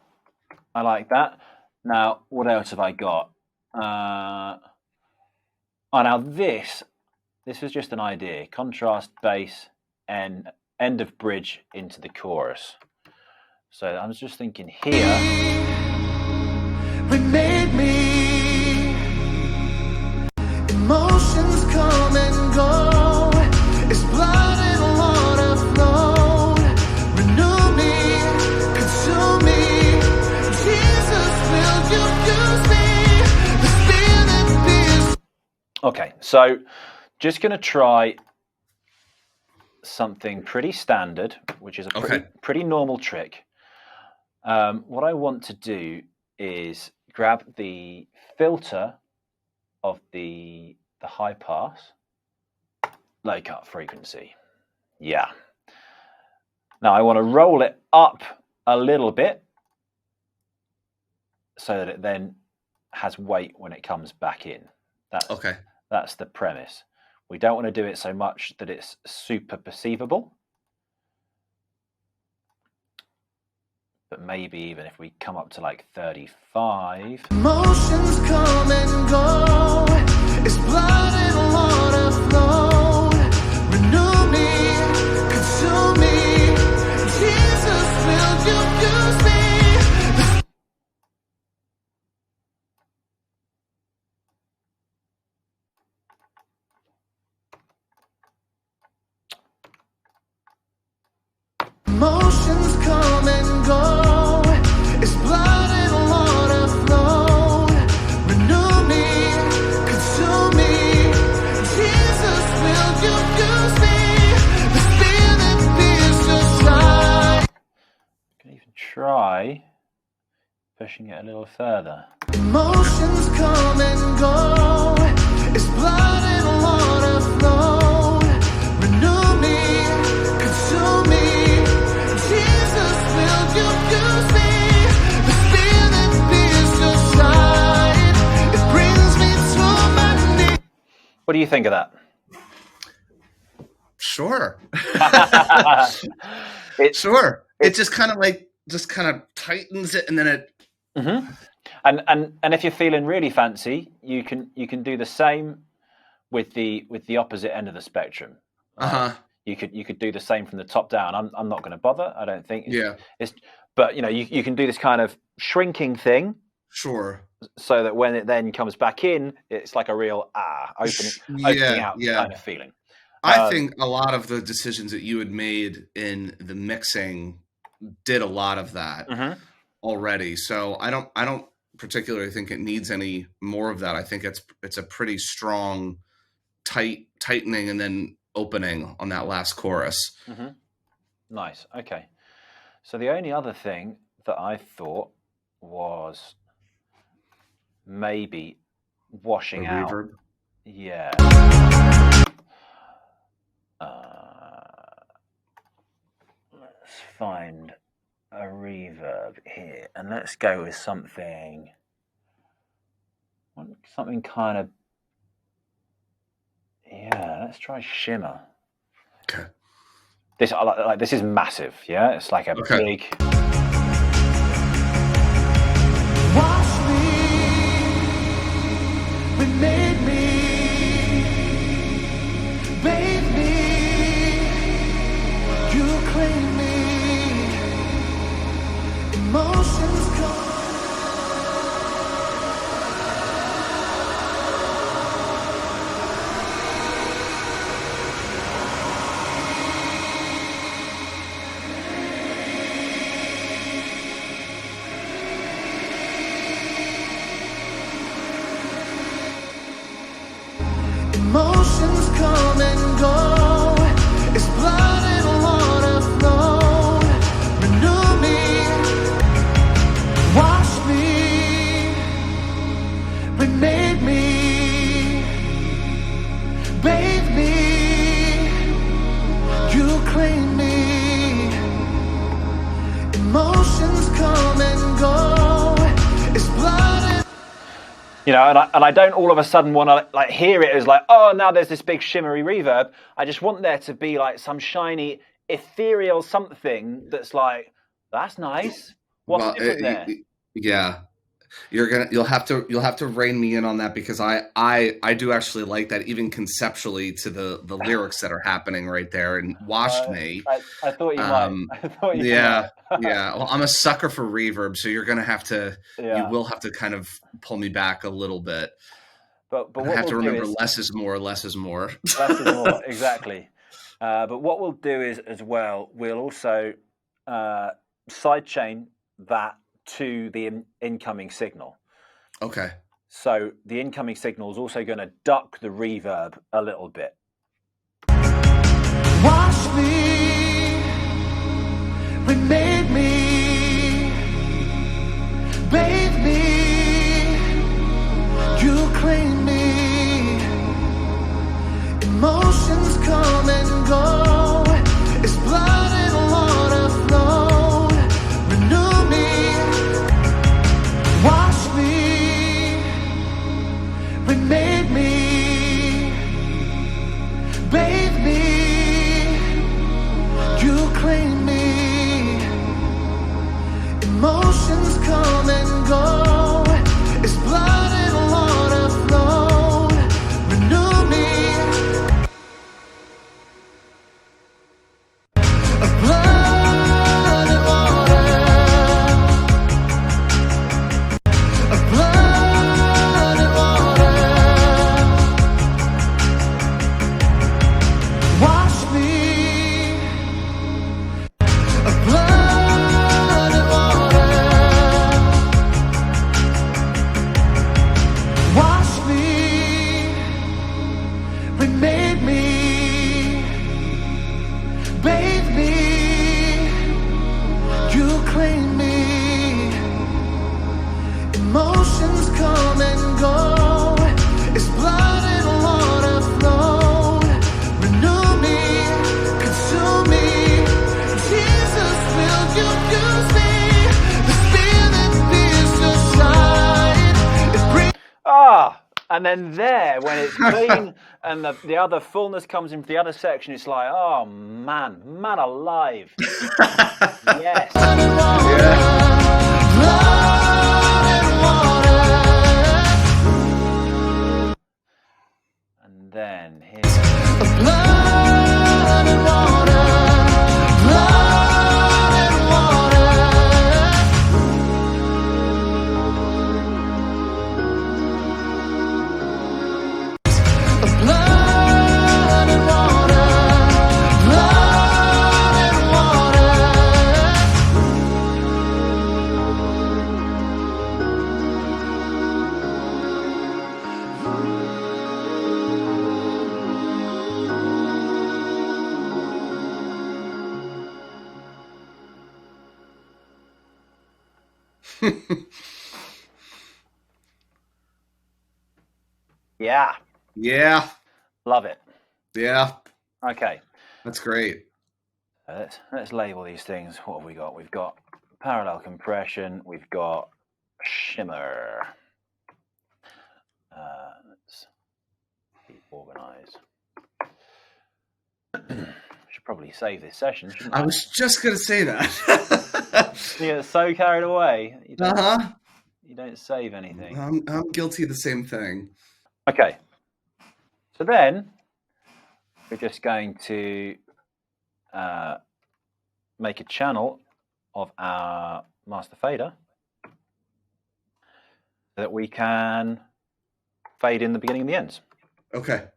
Now, what else have I got? Now this is just an idea. Contrast bass and end of bridge into the chorus. So I was just thinking here. Remade me. Emotions come and go. It's blood and water flow. Renew me, consume me. Jesus, will you use me? The spear that pierced. Okay, so just going to try something pretty standard, which is a pretty normal trick. What I want to do is grab the filter of the high pass, low cut frequency. Yeah. Now I want to roll it up a little bit so that it then has weight when it comes back in. That's the premise. We don't want to do it so much that it's super perceivable, but maybe even if we come up to like 35. Emotions come and go. It's blood and water flow. Renew me, consume me. Jesus, will you use me? Emotions come and go. It's blood and water flow. Renew me, consume me. Jesus, will you use me? The spirit feels just right. Can even try pushing it a little further. Emotions come and go. It's blood and water flow. Renew me, consume me. Jesus, will you use me? The spirit feels just right. It brings me to my knees. What do you think of that? Sure. It's Sure. It just kind of tightens it, and then it. Mm-hmm. And if you're feeling really fancy, you can do the same with the opposite end of the spectrum. You could do the same from the top down. I'm not going to bother. I don't think. But you can do this kind of shrinking thing. Sure. So that when it then comes back in, it's like a real opening out kind of feeling. I think a lot of the decisions that you had made in the mixing did a lot of that already. So I don't particularly think it needs any more of that. I think it's a pretty strong tightening and then opening on that last chorus. Nice. Okay. So the only other thing that I thought was maybe washing out. Reverb. Yeah. Let's find a reverb here, and let's go with something kind of. Yeah, let's try shimmer. Okay. This this is massive. Yeah, it's like a big. Wash me, remade me, bathe me, you claim me, emotions come. Emotions come and go. It's blood and water flow. Renew me, wash me, remade me, bathe me, you claim me. Emotions come and go. It's blood and And I don't all of a sudden want to like hear it as like, oh, now there's this big shimmery reverb. I just want there to be like some shiny ethereal something that's like, that's nice. What's different there? Yeah, you'll have to rein me in on that, because I do actually like that, even conceptually, to the lyrics that are happening right there. And washed me. I thought you might. I thought you yeah. might. Yeah. Well, I'm a sucker for reverb, so you're gonna have to. Yeah. You will have to kind of pull me back a little bit. But I what have to we'll remember do is, less is more. Less is more. less is more, exactly. But what we'll do is as well, we'll also sidechain that to the incoming signal. Okay. So the incoming signal is also going to duck the reverb a little bit. wash me, remade me, bathe me, you claim me. Emotions come and go. It's blood and water flow. Renew me, wash me, remade me, Emotions come and go. It's blood and water flow. Renew me, consume me. Jesus, will you use me? The spirit pierces your side. It brings and then there, when it's clean and the other fullness comes into the other section, it's like, oh man alive. Yes. blood and water. Blood and water. And then here. Blood and water. Blood and water. Blood and water. Blood and water. Yeah. Yeah. Love it. Yeah. Okay. That's great. Let's label these things. What have we got? We've got parallel compression. We've got shimmer. Let's be organized. Should probably save this session, shouldn't I? I was just going to say that. You get so carried away. You don't, Uh-huh. you don't save anything. I'm guilty of the same thing. Okay. So then we're just going to make a channel of our master fader so that we can fade in the beginning and the ends. Okay.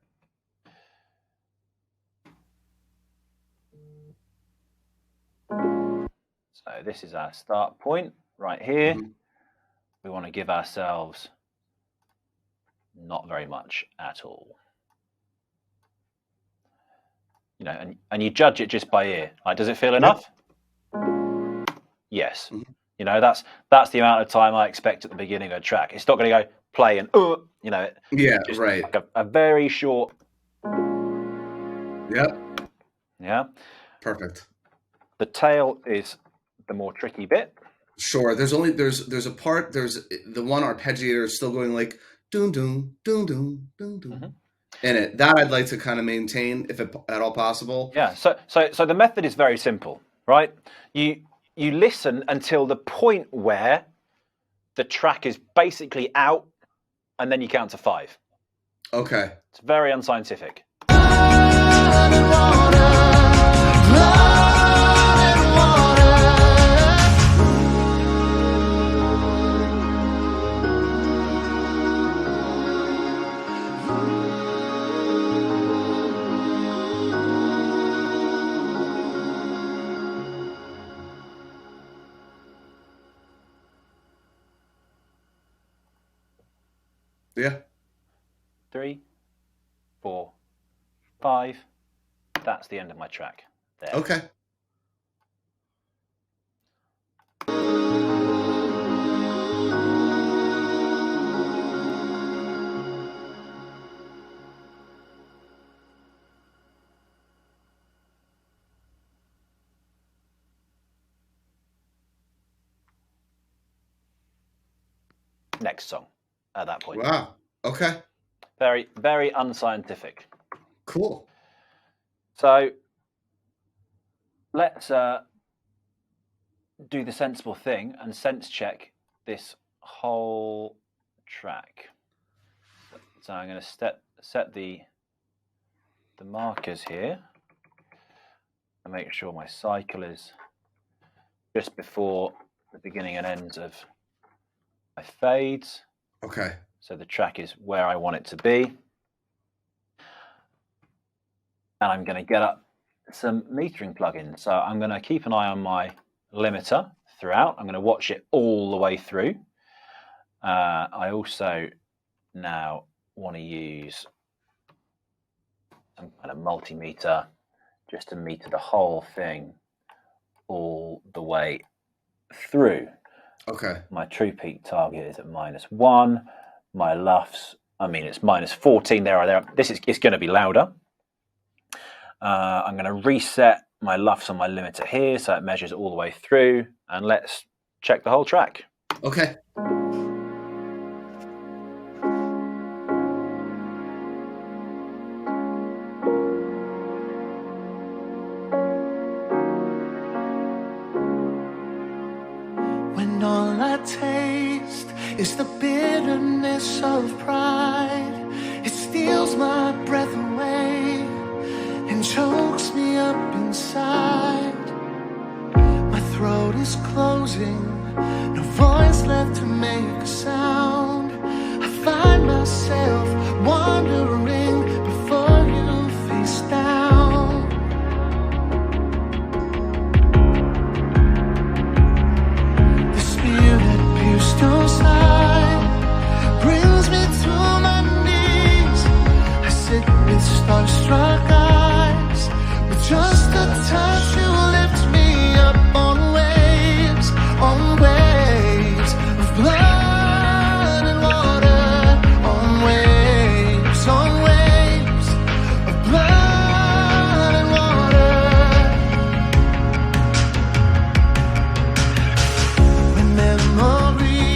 So this is our start point right here. Mhm. We want to give ourselves not very much at all. You know, and you judge it just by ear. Like, does it feel enough? Yes. Mhm. You know, that's the amount of time I expect at the beginning of a track. It's not going to go play and you know, Yeah, just right. like a very short. Yep. Yeah. Perfect. The tail is the more tricky bit. Sure. There's a part, there's the one arpeggiator is still going like doom doom doom doom doom doom Mhm. in it. That I'd like to kind of maintain if at all possible. Yeah. So the method is very simple, right? You listen until the point where the track is basically out, and then you count to 5. Okay. It's very unscientific. Blood and water. Blood and water. Yeah. 3, 4, 5. That's the end of my track. There. Okay. Next song at that point. Wow. Okay. Very, very unscientific. Cool. So let's do the sensible thing and sense check this whole track. So I'm going to set the markers here and make sure my cycle is just before the beginning and ends of my fades. Okay. So the track is where I want it to be. And I'm going to get up some metering plugins. So I'm going to keep an eye on my limiter throughout. I'm going to watch it all the way through. I also now want to use some kind of multimeter just to meter the whole thing all the way through. Okay. My true peak target is at -1. My luffs, it's -14 there. It's going to be louder. I'm going to reset my luffs on my limiter here so it measures all the way through. And let's check the whole track. Okay. When all I taste is the bitterness of pride, it steals my breath away and chokes me up inside. My throat is closing, no voice left to make a sound. I find myself wandering before you face down. The spirit pierced your side, brings me to my knees. I sit with starstruck eyes, with just a touch you lift me up on waves of blood and water, on waves of blood and water. When memory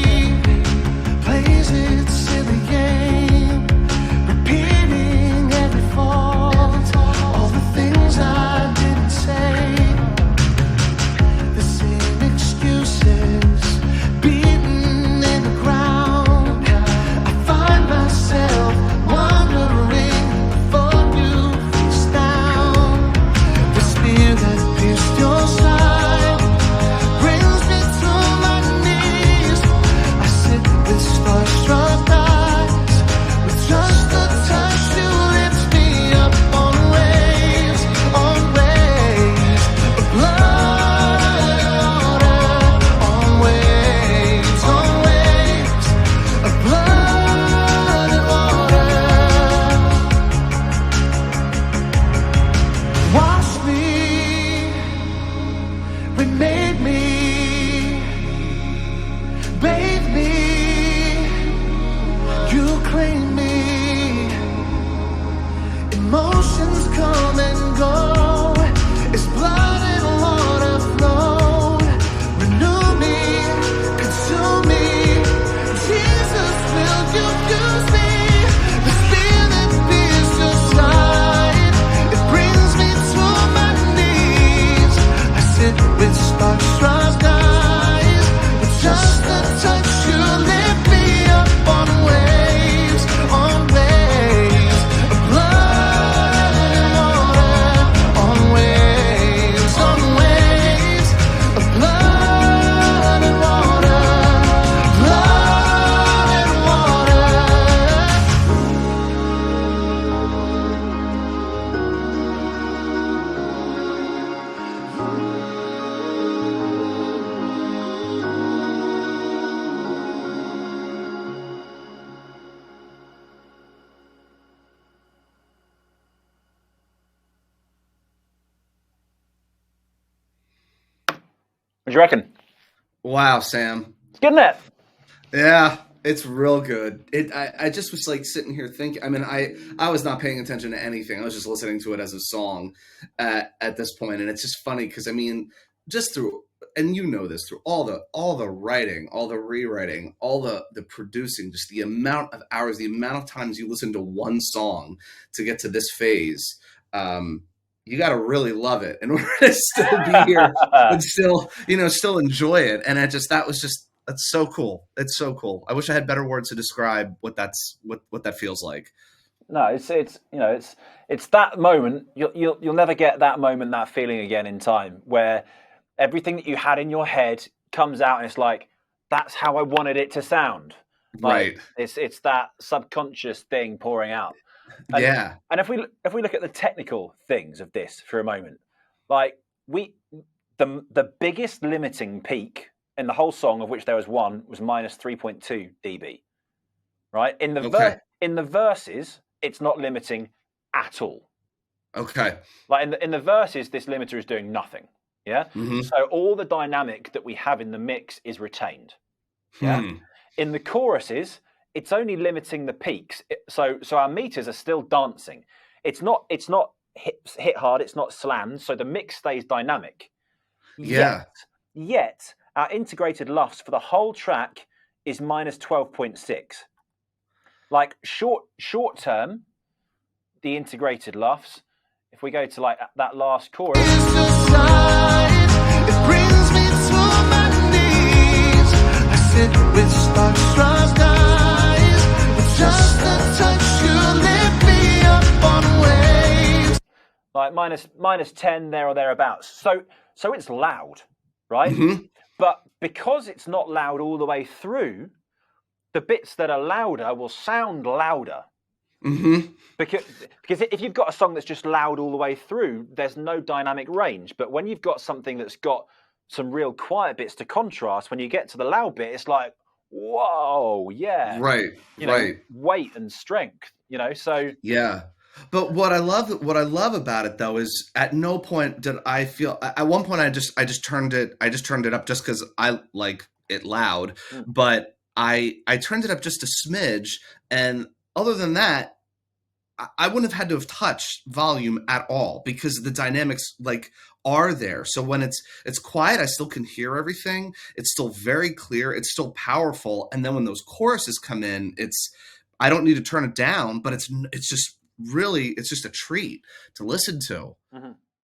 plays its silly game, repeating every fault, all the things I didn't say, the same excuses beaten in the ground. I find myself wandering before you face down. The spear that pierced your side brings me to my knees. I sit with starstruck eyes, with just a touch you lift me up on waves of blood and water, on waves of blood and water. Wash me, remade me, bathe me, you claim me. Emotions come and go, it's blood and water flow. Renew me, consume me, Jesus, will you use me? The spirit pierced your side, it brings me to my knees. I sit with starstruck eyes, with just a touch you lift me up on waves of blood and water, on waves of blood and water, blood and water. What do you reckon? Wow, Sam. It's good, isn't it? Yeah, it's real good. I just was like sitting here thinking. I was not paying attention to anything. I was just listening to it as a song at this point, and it's just funny because just through, and you know this, through all the writing, all the rewriting, all the producing, just the amount of hours, the amount of times you listen to one song to get to this phase. You got to really love it in order to still be here and still enjoy it. And that's so cool. It's so cool. I wish I had better words to describe what that feels like. No, it's that moment. You'll never get that moment, that feeling again in time, where everything that you had in your head comes out, and it's like, that's how I wanted it to sound. Like, right. It's that subconscious thing pouring out. And, yeah. And if we look at the technical things of this for a moment, like the biggest limiting peak in the whole song, of which there was one, was -3.2 dB. Right? In the verses, it's not limiting at all. Okay. Like in the verses, this limiter is doing nothing. Yeah. Mm-hmm. So all the dynamic that we have in the mix is retained. Yeah. In the choruses, it's only limiting the peaks. So our meters are still dancing. It's not hit hard. It's not slammed. So the mix stays dynamic. Yeah. Yet our integrated LUFS for the whole track is minus 12.6. Like short term, the integrated LUFS. If we go to like that last chorus. It brings me to my knees. I sit with starstruck eyes. With just a touch, you lift me up on waves. Like minus 10 there or thereabouts. So it's loud, right? Mm-hmm. But because it's not loud all the way through, the bits that are louder will sound louder. Mm-hmm. Because if you've got a song that's just loud all the way through, there's no dynamic range. But when you've got something that's got some real quiet bits to contrast, when you get to the loud bit, it's like, whoa, yeah. Right. You know, weight and strength, you know, so. Yeah. But what I love about it though is at no point did I feel, at one point I just turned it up just because I like it loud, but I turned it up just a smidge, and other than that, I wouldn't have had to have touched volume at all because the dynamics like are there. So when it's quiet, I still can hear everything. It's still very clear. It's still powerful. And then when those choruses come in, I don't need to turn it down, but it's just a treat to listen to. Mm-hmm.